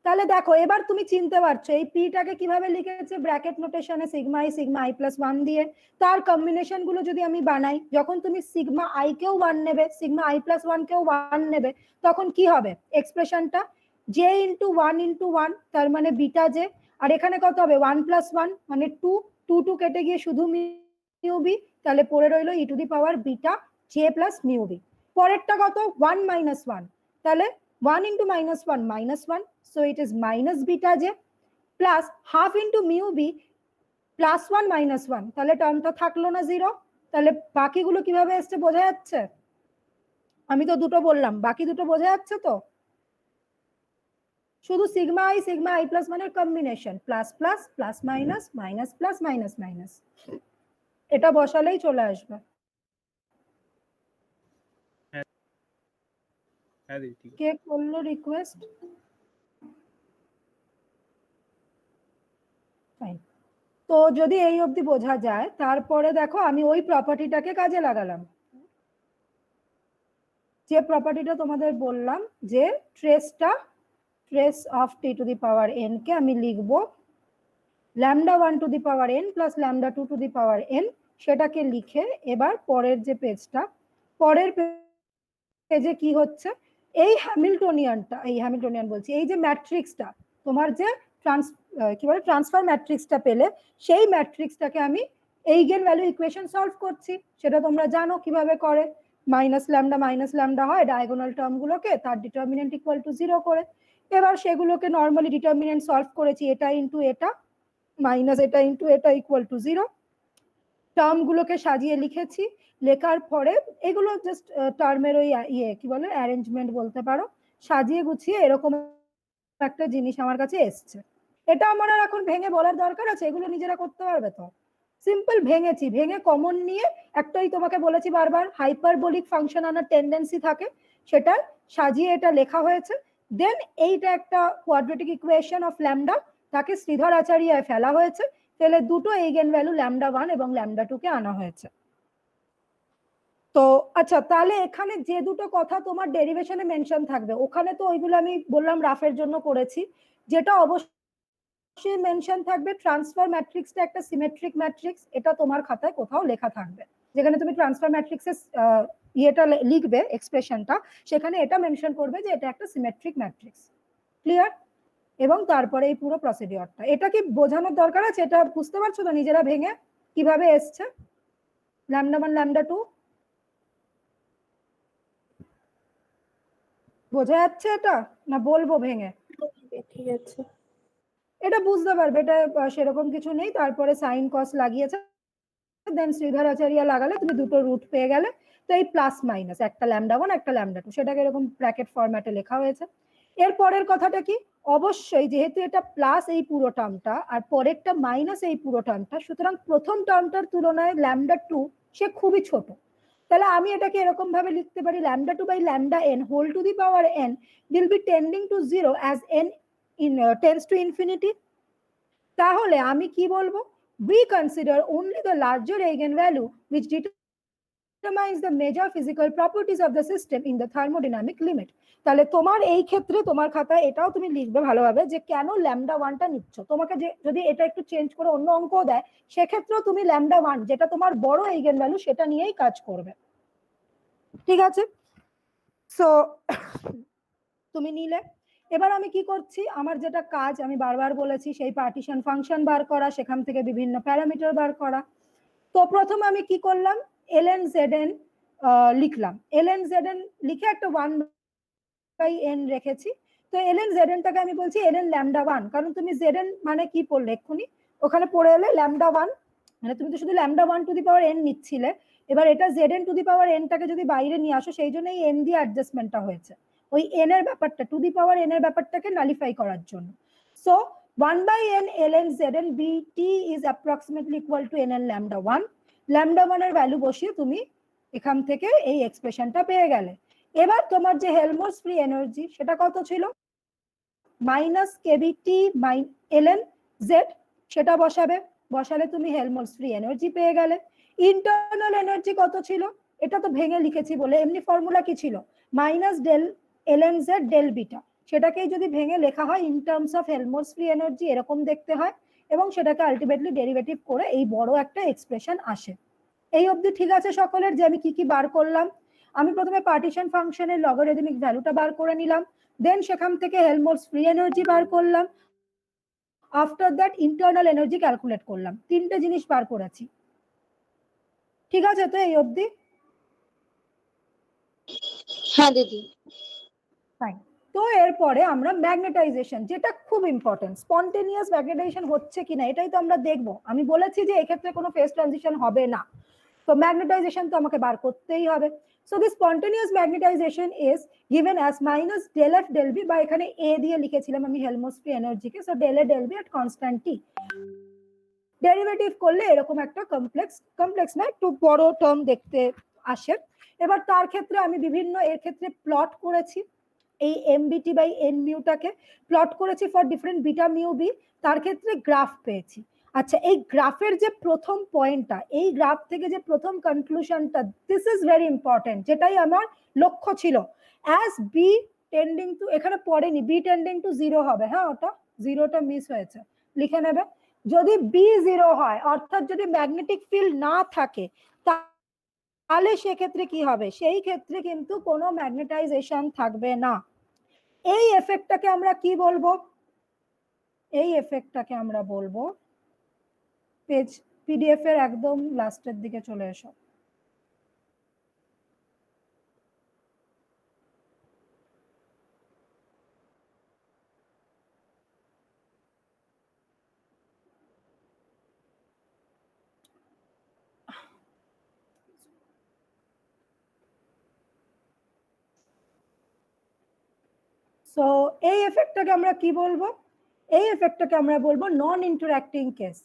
তাহলে দেখো এবার তুমি চিনতে পারছো এই পিটাকে কিভাবে লিখেছে ব্র্যাকেট নোটেশনে সিগমা আই প্লাস 1 দিয়ে। তার কম্বিনেশন গুলো যদি আমি বানাই, যখন তুমি সিগমা আই কেও 1 নেবে, সিগমা আই প্লাস 1 কেও 1 নেবে, তখন কি হবে এক্সপ্রেশনটা? জে ইন্টু 1 ইন্টু 1, তার মানে বিটা জে। আর এখানে কত হবে? 1 প্লাস 1 মানে 2, 2 কেটে গিয়ে শুধু মিউ বি, তাহলে পড়ে রইলো E to the power beta J plus mu B. পরেরটা কত? 1 মাইনাস 1, তাহলে 1 into minus 1 minus 1, so it is minus beta j plus half into mu b plus 1 minus 1, তাহলে টার্মটা থাকলো না 0। তাহলে বাকিগুলো কিভাবে আসছে বোঝা যাচ্ছে? আমি তো দুটো বললাম, বাকি দুটো বোঝা যাচ্ছে তো? শুধু সিগমা আই প্লাস মানে combination, plus plus plus minus minus plus minus minus, এটা বসালেই চলে আসবে। কে করলো রিকোয়েস্ট? তো যদি এই অবধি বোঝা যায়, তারপরে দেখো আমি ওই প্রপার্টিটাকে কাজে লাগালাম, যে প্রপার্টিটা তোমাদের বললাম যে trace of T to the power N K আমি লিখবো lambda 1 two the power N plus lambda 2 to the power N. সেটাকে লিখে এবার পরের যে পেজটা, পরের পেজে কি হচ্ছে? এই হ্যামিল্টনিয়ান বলছি, এই যে ম্যাট্রিক্সটা তোমার যে কি বলে ট্রান্সফার ম্যাট্রিক্সটা পেলে, সেই ম্যাট্রিক্সটাকে আমি এইগেন ভ্যালু ইকুয়েশন সলভ করছি। সেটা তোমরা জানো কিভাবে করে, মাইনাস ল্যামডা হয় ডায়াগোনাল টার্ম গুলোকে তার ডিটারমিনেন্ট ইকুয়াল টু 0 করে। এবার সেগুলোকে নর্মালি ডিটারমিনেন্ট সলভ করেছি, এটা ইন্টু এটা মাইনাস এটা ইন্টু এটা ইকুয়াল টু 0। টার্ম গুলোকে সাজিয়ে লিখেছি, লেখার পরে এগুলো জাস্ট টার্মের ওই কি বলে অ্যারেঞ্জমেন্ট বলতে পারো, সাজিয়ে গুছিয়ে এরকম একটা জিনিস আমার কাছে এসছে। এটা আমার আর এখন ভেঙে বলার দরকার আছে? এগুলো নিজেরা করতে পারবে তো। সিম্পল ভেঙেছি, ভেঙে কমন নিয়ে একটাই তোমাকে বলেছি বারবার, হাইপারবোলিক ফাংশন আনার টেন্ডেন্সি থাকে, সেটা সাজিয়ে এটা লেখা হয়েছে। দেন এইটা একটা কোয়াড্রেটিক ইকুয়েশন অফ ল্যামডা, তাকে শ্রীধর আচার্যায় ফেলা হয়েছে, তাহলে দুটো এইগেন ভ্যালু ল্যামডা 1 এবং ল্যামডা 2 কে আনা হয়েছে। তো আচ্ছা, তাহলে এখানে যে দুটো কথা তোমার ডেরিভেশনে মেনশন থাকবে, ওখানে তো ওইগুলো আমি বললাম রাফের জন্য করেছি। যেটা অবশ্যই মেনশন থাকবে, ট্রান্সফার ম্যাট্রিক্সটা একটা সিমেট্রিক ম্যাট্রিক্স, এটা তোমার খাতায় কোথাও লেখা থাকবে। যেখানে তুমি ট্রান্সফার ম্যাট্রিক্সের ইয়েটা লিখবে এক্সপ্রেশনটা, সেখানে এটা মেনশন করবে যে এটা একটা সিমেট্রিক ম্যাট্রিক্স। ক্লিয়ার? এবং তারপরে এই পুরো প্রসিডিওরটা, এটা কি বোঝানোর দরকার আছে? এটা বুঝতে পারছো তো নিজেরা ভেঙে কিভাবে এসছে ল্যামডা 1 ল্যামডা 2? বোঝা যাচ্ছে এটা না বলবো ভেঙে? ঠিক আছে। এটা বুঝতে পারবে, এটা সেরকম কিছু নেই। তারপরে সাইন কস লাগিয়েছে, দেন শ্রীধর আচার্য লাগালে তুমি দুটো রুট পেয়ে গেলে। তো এই প্লাস মাইনাস, একটা λ1 একটা λ2, সেটাকে এরকম ব্র্যাকেট ফরম্যাটে লেখা হয়েছে। এর পরের কথাটা কি, অবশ্যই যেহেতু এটা প্লাস এই পুরো টার্মটা আর পরেরটা মাইনাস এই পুরো টার্মটা, সুতরাং প্রথম টার্মটার তুলনায় λ2 সে খুবই ছোট। তাহলে আমি এটাকে এরকম ভাবে লিখতে পারি, λ2 by λn whole to the power n will be tending to 0 as n tends to infinity। তাহলে আমি কি বলবো, we consider only the larger eigenvalue which determines the major physical properties of the system in the thermodynamic limit। তাহলে তোমার এই ক্ষেত্রে তোমার খাতায় এটাও তুমি লিখবে ভালোভাবে যে কেন λ1টা নিচ্ছ। তোমাকে যদি এটা একটু চেঞ্জ করে অন্য অঙ্ক দেয়, সেক্ষেত্রেও তুমি λ1 যেটা তোমার বড় eigenvalue সেটা নিয়েই কাজ করবে। ঠিক আছে, সো তুমি নিলে। এবার আমি কি করছি, আমার যেটা কাজ আমি বারবার বলেছি, সেই পার্টিশন ফাংশন বার করা, সেখান থেকে বিভিন্ন প্যারামিটার বার করা। তো প্রথমে আমি কি করলাম, ln zn লিখলাম। ln zn লিখে একটা 1/n রেখেছি। তো ln zn টাকে আমি বলছি ln λ1, কারণ তুমি zn মানে কি পড়লে এক্ষুনি, ওখানে পড়ে এলে λ1, মানে তুমি তো শুধু λ1 টু দি পাওয়ার n নিচ্ছিলে। এবার এটা zn two the power n টাকে যদি বাইরে নিয়ে আসো, সেই জন্য এই n দিয়ে অ্যাডজাস্টমেন্টটা হয়েছে, ওই n এর ব্যাপারটা, টু দি পাওয়ার n এর ব্যাপারটাকে নালিফাই করার জন্য। So 1/n ln zn bt is approximately equal to nn λ1। λ1 এর ভ্যালু বসিয়ে তুমি এখান থেকে এই এক্সপ্রেশনটা পেয়ে গেলে। এবার তোমার যে হেলমহোল্টজ ফ্রি এনার্জি সেটা কত ছিল, মাইনাস কেবিটি ln z, সেটা বসাবে, বসালে তুমি হেলমহোল্টজ ফ্রি এনার্জি পেয়ে গেলে। ইন্টারনাল এনার্জি কত ছিল, এটা তো ভেঙে লিখেছি বলে, এমনি ফর্মুলা কি ছিল, minus del ln z del beta, সেটাকেই যদি ভেঙে লেখা হয় in terms of Helmholtz free energy এরকম দেখতে হয়, এবং সেটাকে আলটিমেটলি ডেরিভেটিভ করে এই বড় একটা এক্সপ্রেশন আসে। এই অবধি ঠিক আছে সকলের, যে আমি কি কি বার করলাম। আমি প্রথমে পার্টিশন ফাংশনের লগারিদমিক ভ্যালুটা বার করে নিলাম, দেন সেখান থেকে হেলমহোল্টজ ফ্রি এনার্জি বার করলাম, after that internal energy calculate করলাম। তিনটে জিনিস বার করেছি, ঠিক আছে তো এই অবধি? হ্যাঁ দিদি। ফাইন। তো এরপরে আমরা ম্যাগনেটাইজেশন, যেটা খুব ইম্পর্টেন্ট, স্পন্টেনিয়াস ম্যাগনেটাইজেশন হচ্ছে কিনা এটাই তো আমরা দেখবো। আমি বলেছি যে এক্ষেত্রে কোনো ফেজ ট্রানজিশন হবে না, তো ম্যাগনেটাইজেশন তো আমাকে বার করতেই হবে। So this spontaneous magnetization is given as minus del F del B, বা এখানে এ দিয়ে লিখেছিলাম আমি হেলমহোল্টজ ফ্রি এনার্জিকে, so del A del B at constant T. Derivative করলে এরকম একটা কমপ্লেক্স না, একটু বড় টার্ম দেখতে আসে। এবার তার ক্ষেত্রে আমি বিভিন্ন এর ক্ষেত্রে প্লট করেছি, এই এমবিটি বাই এন মিউটাকে প্লট করেছি for different beta mu B, তার ক্ষেত্রে গ্রাফ পেয়েছি। আচ্ছা, এই গ্রাফের যে প্রথম পয়েন্টটা, এই গ্রাফ থেকে যে প্রথম কনক্লুশনটা, দিস ইজ ভেরি ইম্পর্টেন্ট, যেটাই আমার লক্ষ্য ছিল। অ্যাজ বি টেন্ডিং টু, এখানে পড়েনি বি টেন্ডিং টু 0 হবে, হ্যাঁ ওটা জিরোটা মিস হয়েছে, লিখে নেবে। যদি বি 0 হয়, অর্থাৎ যদি ম্যাগনেটিক ফিল্ড না থাকে, তাহলে সেক্ষেত্রে কি হবে, সেই ক্ষেত্রে কিন্তু কোনো ম্যাগনেটাইজেশন থাকবে না। এই এফেক্টটাকে আমরা কি বলবো, এই এফেক্টটাকে আমরা বলবো, পেজ পিডিএফ এর একদম লাস্টের দিকে চলে এসো। সো এই এফেক্টটাকে আমরা কি বলবো, এই এফেক্টটাকে আমরা বলবো নন ইন্টারঅ্যাক্টিং কেস।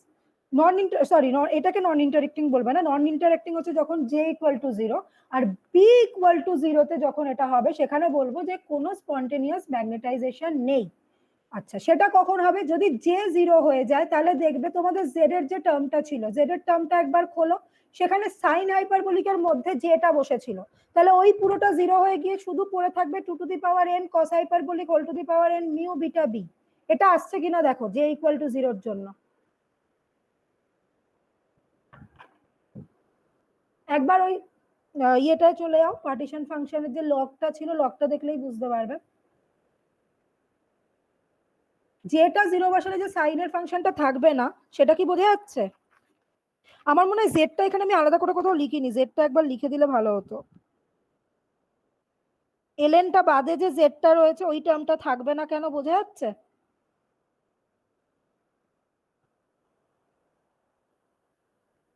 এটাকে নন ইন্টারঅ্যাক্টিং বলবে না, নন ইন্টারঅ্যাক্টিং হচ্ছে যখন জে ইকুয়াল টু 0 আর বি ইকুয়াল টু 0 তে যখন এটা হবে, সেখানে বলবো যে কোনো স্পন্টেনিয়াস ম্যাগনেটাইজেশন নেই। আচ্ছা, সেটা কখন হবে, যদি জে 0 হয়ে যায়, তাহলে দেখবে তোমাদের জেড এর যে টার্মটা ছিল, জেড এর টার্মটা একবার খোলো, সেখানে সাইন হাইপারবোলিকের মধ্যে যেটা বসেছিল, তাহলে ওই পুরোটা 0 হয়ে গিয়ে শুধু পড়ে থাকবে 2 to the power n cos hyperbolic whole to the power n mu beta B. এটা আসছে কিনা দেখো, জে ইকুয়াল টু 0 এর জন্য। একবার ওই ইয়েটায় চলে যাও, পার্টিশন ফাংশনের যে লগটা ছিল, লগটা দেখলেই বুঝতে পারবে। যেটা 0 বসালে যে সাইনের ফাংশনটা থাকবে না, সেটা কি বোঝা যাচ্ছে? আমার মনে হয় জেডটা এখানে আমি আলাদা করে কোথাও লিখিনি, জেডটা একবার লিখে দিলে ভালো হতো। এলএনটা বাদে যে জেডটা রয়েছে ওই টার্মটা থাকবে না কেন, বোঝা যাচ্ছে?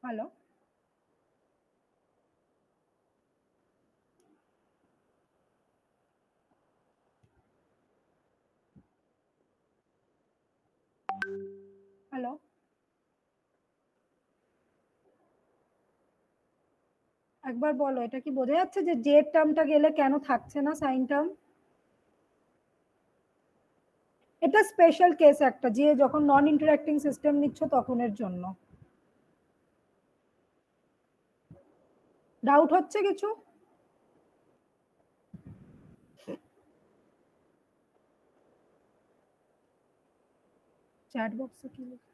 হ্যালো, হ্যালো, একবার বলো, এটা কি বোঝা যাচ্ছে যে জেড টার্মটা গেলে কেন থাকছে না সাইন টার্ম? এটা স্পেশাল কেস একটা, যে যখন নন ইন্টারঅ্যাক্টিং সিস্টেম নিচ্ছ তখনের জন্য। ডাউট হচ্ছে কিছু? চ্যাট বক্সে কি লেখা?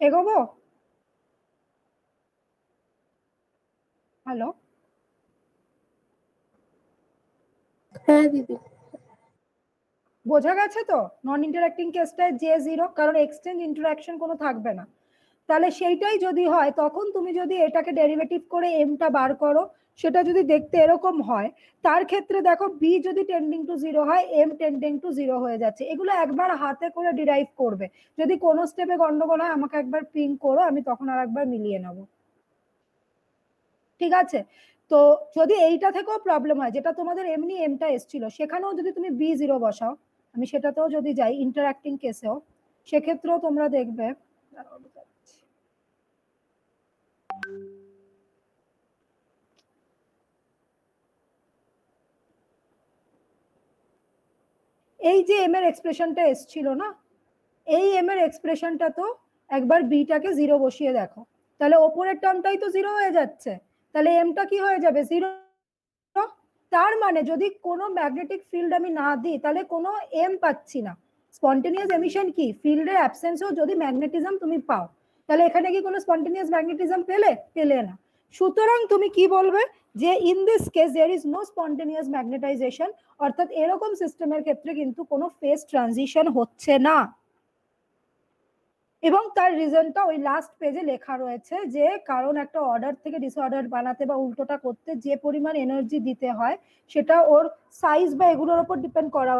এগোবো? হ্যালো, হ্যাঁ দিদি। বোঝা গেছে তো? নন ইন্টারঅ্যাক্টিং কেসটায় জে জিরো, কারণ এক্সচেঞ্জ ইন্টারঅ্যাকশন কোনো থাকবে না। তাহলে সেইটাই যদি হয়, তখন তুমি যদি এটাকে ডেরিভেটিভ করে এমটা বার করো, সেটা যদি দেখতে এরকম হয়, তার ক্ষেত্রে দেখো বি যদি টেন্ডিং টু জিরো হয়, এম টেন্ডিং টু জিরো হয়ে যাচ্ছে। এগুলো একবার হাতে করে ডিরাইভ করবে। যদি কোনো স্টেপে গন্ডগোল হয় আমাকে একবার পিং করো, আমি তখন আর একবার মিলিয়ে নেব, ঠিক আছে? তো যদি এইটা থেকেও প্রবলেম হয়, যেটা তোমাদের এমনি এমটা এসছিল, সেখানেও যদি তুমি বি জিরো বসাও, আমি সেটাতেও যদি যাই ইন্টারঅ্যাক্টিং কেসেও, সেক্ষেত্রেও তোমরা দেখবে এই যে এম এর এক্সপ্রেশনটা এসছিল না, এই এম এর এক্সপ্রেশনটা তো একবার বিটাকে জিরো বসিয়ে দেখো, তাহলে ওপরের টার্মটাই তো জিরো হয়ে যাচ্ছে, তাহলে এমটা কি হয়ে যাবে? জিরো। তার মানে যদি কোনো ম্যাগনেটিক ফিল্ড আমি না দিই, তাহলে কোনো এম পাচ্ছি না। স্পন্টেনিয়াস এমিশন কি? ফিল্ডের অ্যাবসেন্সেও যদি ম্যাগনেটিজম তুমি পাও, তাহলে এখানে কি কোনো স্পন্টেনিয়াস ম্যাগনেটিজম পেলে না। সুতরাং তুমি কি বলবে যে in this case there is no spontaneous magnetization, অর্থাৎ এরকম সিস্টেমের ক্ষেত্রে কিন্তু কোনো ফেজ ট্রানজিশন হচ্ছে না। এবং তার রিজনটা ওই লাস্ট পেজে লেখা রয়েছে, যে কারণ একটা অর্ডার থেকে ডিসঅর্ডার বানাতে বা উল্টোটা করতে যে পরিমাণ এনার্জি দিতে হয়, সেটা ওর সাইজ বা এগুলোর উপর ডিপেন্ড করা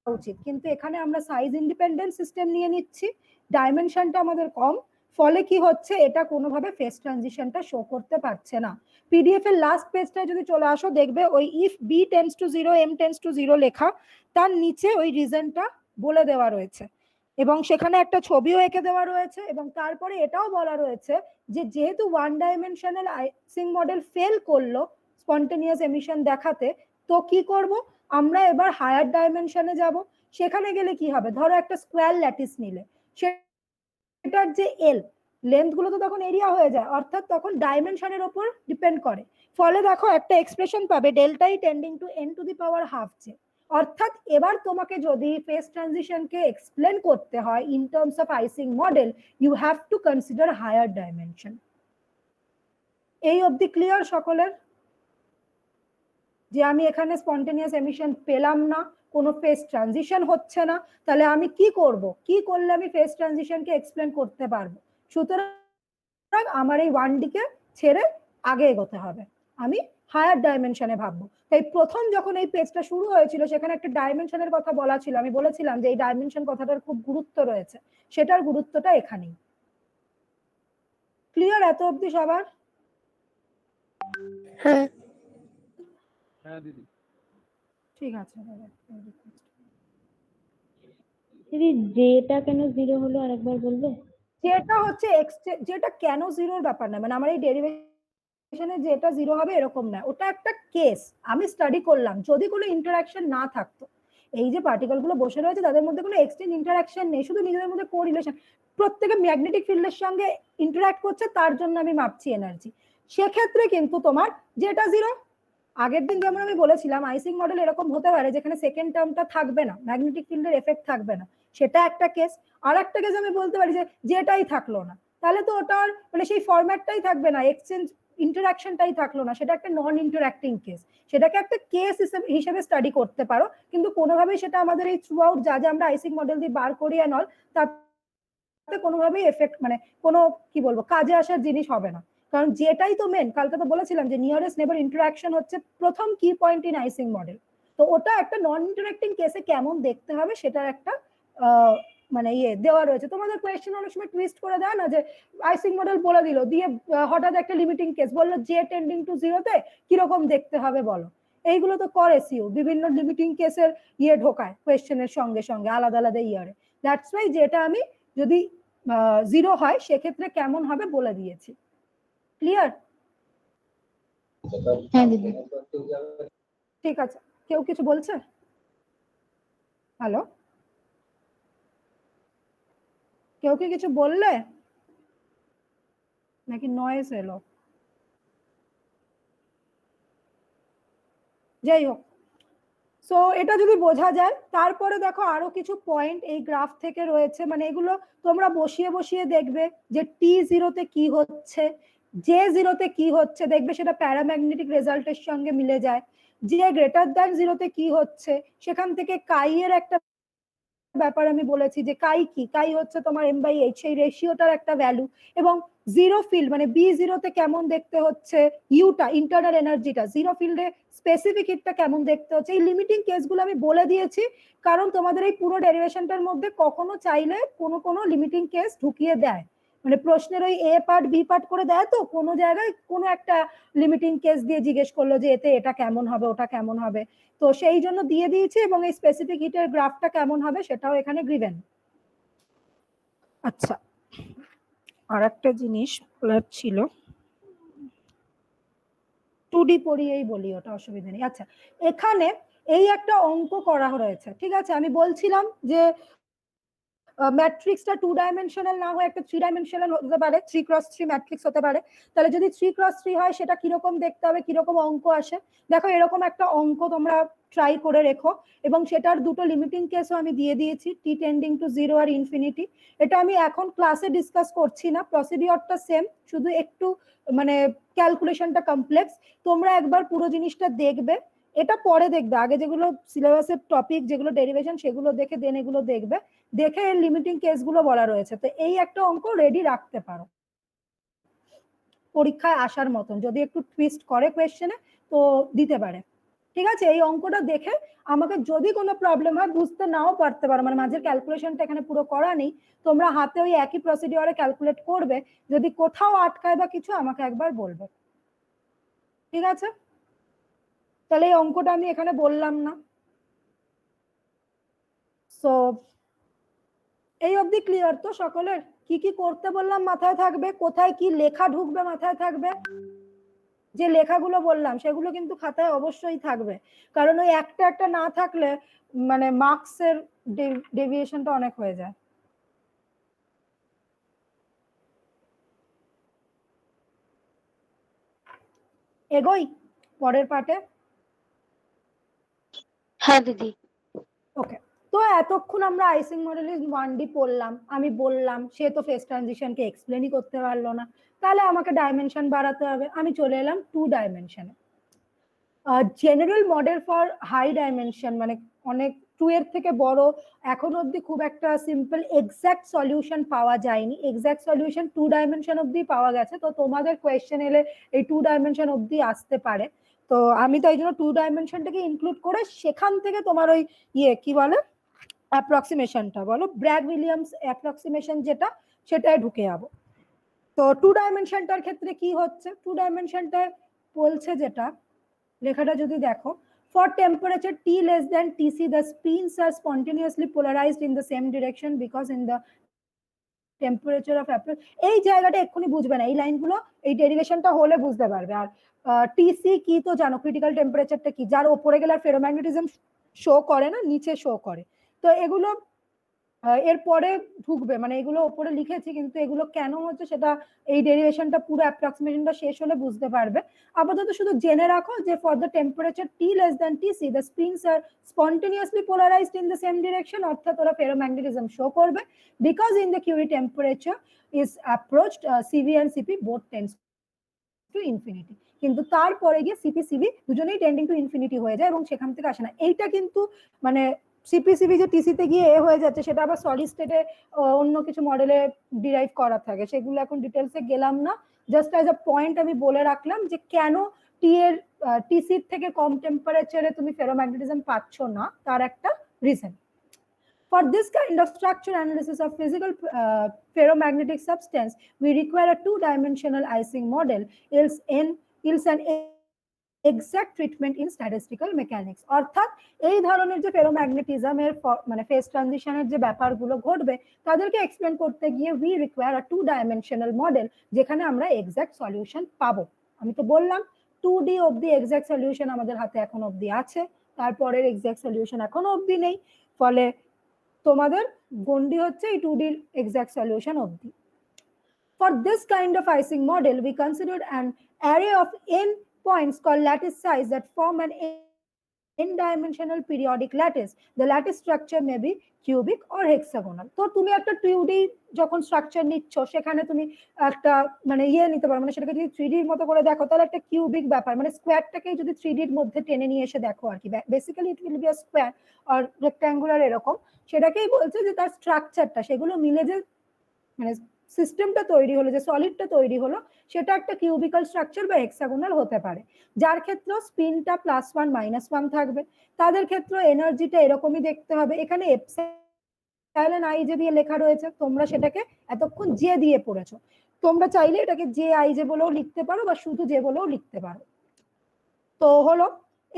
উচিত। কিন্তু এখানে আমরা সাইজ ইন্ডিপেন্ডেন্ট সিস্টেম নিয়ে নিচ্ছি, ডাইমেনশনটা আমাদের কম, ফলে কি হচ্ছে, এটা কোনোভাবে ফেজ ট্রানজিশনটা শো করতে পারছে না। পিডিএফ এর লাস্ট পেজটায় যদি চলে আসো, দেখবে ওই if B tends to zero M tends to zero লেখা, তার নিচে ওই রিজনটা বলে দেওয়া রয়েছে, এবং সেখানে একটা ছবিও এঁকে দেওয়া রয়েছে, এবং তারপরে এটাও বলা রয়েছে যে যেহেতু one dimensional icing model fail করলো স্পন্টেনিয়াস এমিশন দেখাতে, তো কি করব, আমরা এবার হায়ার ডাইমেনশনে যাব। সেখানে গেলে কি হবে, ধরো একটা স্কোয়ার ল্যাটিস নিলে, সেটার যে এল লেন্থ গুলো তো তখন এরিয়া হয়ে যায়, অর্থাৎ তখন ডাইমেনশনের উপর ডিপেন্ড করে। ফলে দেখো একটা এক্সপ্রেশন পাবে ডেল্টাই tending to N to the power half J. অর্থাৎ এবার তোমাকে যদি ফেজ ট্রানজিশনকে এক্সপ্লেন করতে হয় in terms of Ising model, you have to consider higher dimension. এই অবধি ক্লিয়ার সকলের? যে আমি এখানে স্পন্টেনিয়াস এমিশন পেলাম না, কোনো ফেজ ট্রানজিশন হচ্ছে না, তাহলে আমি কি করব, কি করলে আমি ফেজ ট্রানজিশনকে এক্সপ্লেন করতে পারবো? সুতরাং আমার এই 1D কে ছেড়ে আগে এগোতে হবে, আমি হায়ার ডাইমেনশনে ভাববো। তাই প্রথম যখন এই পেজটা শুরু হয়েছিল, সেখানে একটা ডাইমেনশনের কথা বলা ছিল, আমি বলেছিলাম যে এই ডাইমেনশন কথাটার খুব গুরুত্ব রয়েছে, সেটার গুরুত্বটা এখানেই। ক্লিয়ার এত অবধি সবার? হ্যাঁ হ্যাঁ দিদি। ঠিক আছে। দিদি জেটা কেন জিরো হলো আরেকবার বলবে? যেটা হচ্ছে যেটা কেন জিরোর ব্যাপার না, মানে আমার এই ডেরিভেশনে যেটা জিরো হবে এরকম না, ওটা একটা কেস আমি স্টাডি করলাম। যদি কোনো ইন্টারাকশন না থাকতো, এই যে পার্টিকেল গুলো বসে রয়েছে তাদের মধ্যে কোনো এক্সচেঞ্জ ইন্টারাকশন নেই, শুধু নিজেদের মধ্যে কোরিলেশন, প্রত্যেকে ম্যাগনেটিক ফিল্ডের সঙ্গে ইন্টারাক্ট করছে, তার জন্য আমি মাপছি এনার্জি, সেক্ষেত্রে কিন্তু তোমার যেটা জিরো। আগের দিন যেমন আমি বলেছিলাম আইসিং মডেল এরকম হতে পারে যেখানে সেকেন্ড টার্মটা থাকবে না, ম্যাগনেটিক ফিল্ডের এফেক্ট থাকবে না, সেটা একটা কেস। আর একটা কেস আমি বলতে পারি যে যেটাই থাকলো না, তাহলে তো ওটার মানে সেই ফরম্যাটটাই থাকবে না, এক্সচেঞ্জ ইন্টারাকশনটাই থাকলো না, সেটা একটা নন ইন্টারাক্টিং কেস, সেটাকে একটা কেস হিসেবে স্টাডি করতে পারো। কিন্তু কোনোভাবেই সেটা আমাদের এই থ্রু আউট যা যা আমরা আইসিং মডেল দিয়ে বার করি অ্যান্ড অল, তাতে কোনোভাবেই এফেক্ট মানে কোনো কি বলবো কাজে আসার জিনিস হবে না। কারণ যেটাই তো মেন, কালকে তো বলেছিলাম যে নিয়ারেস্ট নেবার ইন্টারাকশন হচ্ছে প্রথম কি পয়েন্ট ইন আইসিং মডেল। তো ওটা একটা নন ইন্টারাক্টিং কেসে কেমন দেখতে হবে সেটার একটা মানে দেওয়া রয়েছে। তোমাদের কোয়েশ্চেন অনেক সময় টুইস্ট করে দেয় না, যে আইসিং মডেল বলে দিল, দিয়ে হঠাৎ একটা লিমিটিং কেস বললো জে টেন্ডিং টু 0-তে কিরকম দেখতে হবে বলো। এইগুলো তো করে সিও, বিভিন্ন লিমিটিং কেসের ঢোকায় কোয়েশ্চেনের সঙ্গে সঙ্গে আলাদা আলাদা ইয়ারে। দ্যাটস ওয়াই যেটা আমি যদি 0 হয় সেক্ষেত্রে কেমন হবে বলে দিয়েছি। ক্লিয়ার? হ্যাঁ দিদি। ঠিক আছে, কেউ কিছু বলছে? হ্যালো, কেউ কি কিছু বললে নাকি নয়েজ এলো? যাই হোক, সো এটা যদি বোঝা যায়, তারপরে দেখো আরো কিছু পয়েন্ট এই গ্রাফ থেকে রয়েছে, মানে এগুলো তোমরা বসিয়ে বসিয়ে দেখবে যে T0-তে কি হচ্ছে, J0-তে কি হচ্ছে, দেখবে সেটা প্যারাম্যাগনেটিক রেজাল্টের সঙ্গে মিলে যায়। যে গ্রেটার দ্যান 0-তে কি হচ্ছে, সেখান থেকে কাই এর একটা ব্যাপার আমি বলেছি যে কাই কি, কাই হচ্ছে তোমার m/h, এই রেশিওটার একটা ভ্যালু। এবং জিরো ফিল্ড মানে B0-তে কেমন দেখতে হচ্ছে, ইউটা ইন্টারনাল এনার্জিটা, জিরো ফিল্ডে স্পেসিফিক হিটটা কেমন দেখতে হচ্ছে, এই লিমিটিং কেসগুলো আমি বলে দিয়েছি। কারণ তোমাদের এই পুরো ডেরিভেশনটার মধ্যে কখনো চাইলে কোনো লিমিটিং কেস ঢুকিয়ে দেয়, মানে প্রশ্নের ওই এ পার্ট বি পার্ট করে দেয়, তো কোনো জায়গায় কোনো একটা লিমিটিং কেস দিয়ে জিজ্ঞেস করলো যে এতে এটা কেমন হবে, ওটা কেমন হবে, তো সেই জন্য দিয়ে দিয়েছি। এবং এই স্পেসিফিক হিটের গ্রাফটা কেমন হবে সেটাও এখানে গিভেন। আচ্ছা, আর একটা জিনিস বলার ছিল, 2D পড়িয়েই বলি, ওটা অসুবিধা নেই। আচ্ছা, এখানে এই একটা অঙ্ক করা রয়েছে, ঠিক আছে? আমি বলছিলাম যে ম্যাট্রিক্সটা 2 ডাইমেনশনাল না হয়ে একটা 3 ডাইমেনশনাল হতে পারে, 3x3 ম্যাট্রিক্স হতে পারে। তাহলে যদি 3x3 হয় সেটা কিরকম দেখতে হবে, কিরকম অঙ্ক আসে। দেখো এরকম একটা অঙ্ক তোমরা ট্রাই করে রেখো, এবং সেটার দুটো লিমিটিং কেসও আমি দিয়ে দিয়েছি, t tending to 0 R infinity. এটা আমি এখন ক্লাসে ডিসকাস করছি না, প্রসিডিওরটা সেম, শুধু একটু মানে ক্যালকুলেশনটা কমপ্লেক্স। তোমরা একবার পুরো জিনিসটা দেখবে, এটা পরে দেখবে, আগে যেগুলো সিলেবাসের টপিক যেগুলো ডেরিভেশন সেগুলো দেখে দেন এগুলো দেখবে, দেখে এর লিমিটিং কেসগুলো বলা রয়েছে। তো এই একটা অঙ্ক রেডি রাখতে পারো পরীক্ষায় আসার মতন, যদি একটু টুইস্ট করে কোয়েশ্চেনে তো দিতে পারে। ঠিক আছে, এই অঙ্কটা দেখে আমাকে যদি কোনো প্রবলেম হয়, বুঝতে নাও পারতে পারো, মানে মাঝের ক্যালকুলেশনটা এখানে পুরো করা নেই, তোমরা হাতে ওই একই প্রসিডিওরে ক্যালকুলেট করবে, যদি কোথাও আটকায় বা কিছু আমাকে একবার বলবে। ঠিক আছে, তাহলে এই অঙ্কটা আমি এখানে বললাম না। সো এই অবধি ক্লিয়ার তো সকলের? কি কি করতে বললাম মাথায় থাকবে, কোথায় কি লেখা ঢুকবে মাথায় থাকবে, যে লেখাগুলো বললাম সেগুলো কিন্তু খাতায় অবশ্যই থাকবে, কারণ ওই একটা একটা না থাকলে মানে মার্কসের ডেভিয়েশনটা অনেক হয়ে যায়। এগোই পরের পার্টে। হ্যাঁ দিদি। ওকে, তো এতক্ষণ আমরা আইসিং মডেলিং 1D পড়লাম, আমি বললাম সে তো ফেজ ট্রানজিশনকে এক্সপ্লেনই করতে পারলো না, তাহলে আমাকে ডাইমেনশন বাড়াতে হবে। আমি চলে এলাম 2 ডাইমেনশনে। General model for high dimension, মানে অনেক 2 এর থেকে বড়, এখন অবধি খুব একটা সিম্পল এক্সাক্ট সলিউশন পাওয়া যায়নি। এক্সাক্ট সলিউশন 2 ডাইমেনশন অবধি পাওয়া গেছে, তো তোমাদের কোয়েশ্চেন এলে এই 2 ডাইমেনশন অবধি আসতে পারে। তো আমি তাই জন্য 2 ডাইমেনশনটাকে ইনক্লুড করে সেখান থেকে তোমার ওই কি বলে অ্যাপ্রক্সিমেশনটা বলো, ব্র্যাগ উইলিয়ামস অ্যাপ্রক্সিমেশন যেটা, সেটাই ঢুকে যাবো। তো 2 ডাইমেনশনটার ক্ষেত্রে কি হচ্ছে, 2 ডাইমেনশনটা বলছে যেটা লেখাটা যদি দেখো, for temperature T less than Tc the spins are spontaneously polarized in the same direction because in the temperature of approach, এই জায়গাটা এক্ষুনি বুঝবে না, এই লাইনগুলো এই ডেরিভেশনটা হলে বুঝতে পারবে। আর টিসি কি তো জানো, ক্রিটিক্যাল টেম্পারেচারটা কি, যার উপরে গেলে আর ফেরোম্যাগনেটিজম শো করে না, নিচে শো করে। তো এগুলো এরপরে ঢুকবে, মানে এগুলো উপরে লিখেছি, কিন্তু এগুলো কেন হচ্ছে সেটা এই ডেরিভেশনটা পুরো অ্যাপ্রক্সিমেশনটা শেষ হলে বুঝতে পারবে। আপাতত শুধু জেনে রাখো যে for the temperature T less than Tc the spins are spontaneously polarized in the same direction, অর্থাৎ ওরা ফেরোম্যাগনেটিজম শো করবে, because in the Curie temperature is approached Cv and Cp both tends to infinity, কিন্তু তারপরে গিয়ে CP CV দুজনেই tending to infinity হয়ে যায় এবং সেখান থেকে আসে না। এইটা কিন্তু মানে সিপিসিবি যে টিসিতে গিয়ে এ হয়ে যাচ্ছে, সেটা আবার সলিড স্টেটে অন্য কিছু মডেলে ডিরাইভ করা থাকে, সেগুলো এখন ডিটেলসে গেলাম না। জাস্ট অ্যাজ আ পয়েন্ট আমি বলে রাখলাম যে কেন টিসির থেকে কম টেম্পারেচারে তুমি ফেরোম্যাগনেটিজম পাচ্ছ না, তার একটা reason. For this kind of structure analysis of physical ferromagnetic substance, we require a two-dimensional Ising model, else an exact treatment in statistical mechanics. অর্থাৎ এই ধরনের যে ফেরোম্যাগনেটিজমের মানে ফেজ ট্রানজিশনের যে ব্যাপারগুলো ঘটবে তাদেরকে এক্সপ্লেন করতে গিয়ে we require a two-dimensional model, যেখানে আমরা এক্সাক্ট সলিউশন পাবো। আমি তো বললাম 2D অবধি এক্সাক্ট সলিউশন আমাদের হাতে এখন অবধি আছে, তারপরের এক্সাক্ট সলিউশন এখনো অবধি নেই, ফলে তোমাদের গন্ডি হচ্ছে এই 2D exact solution অবধি। For this kind of Ising model, we considered an array of n points called lattice size that form an n-dimensional periodic lattice. The lattice structure may be cubic or hexagonal. তো তুমি একটা 2D যখন structure নিচ্ছ সেখানে তুমি একটা মানে নিতে পারো, মানে সেটাকে যদি 3D এর মতো করে দেখো তাহলে একটা কিউবিক ব্যাপার, মানে স্কোয়ারটাকে যদি 3D এর মধ্যে টেনে নিয়ে এসে দেখো আর কি, basically it will be a square আর রেক্ট্যাঙ্গুলার এরকম, সেটাকেই বলছে যে তার স্ট্রাকচারটা সেগুলো মিলে যে মানে সিস্টেমটা তৈরি হলো, যে সলিডটা তৈরি হলো, সেটা একটা কিউবিক্যাল স্ট্রাকচার বা হেক্সাগোনাল হতে পারে, যার ক্ষেত্রে স্পিনটা +1 -1 থাকবে। তাদের ক্ষেত্রে এনার্জিটা এরকমই দেখতে হবে। এখানে এপসাইলন আই যে দিয়ে লেখা রয়েছে, তোমরা সেটাকে এতক্ষণ জে দিয়ে পড়েছো, তোমরা চাইলে এটাকে জে আই জে বলেও লিখতে পারো বা শুধু জে বলেও লিখতে পারো। তো হলো,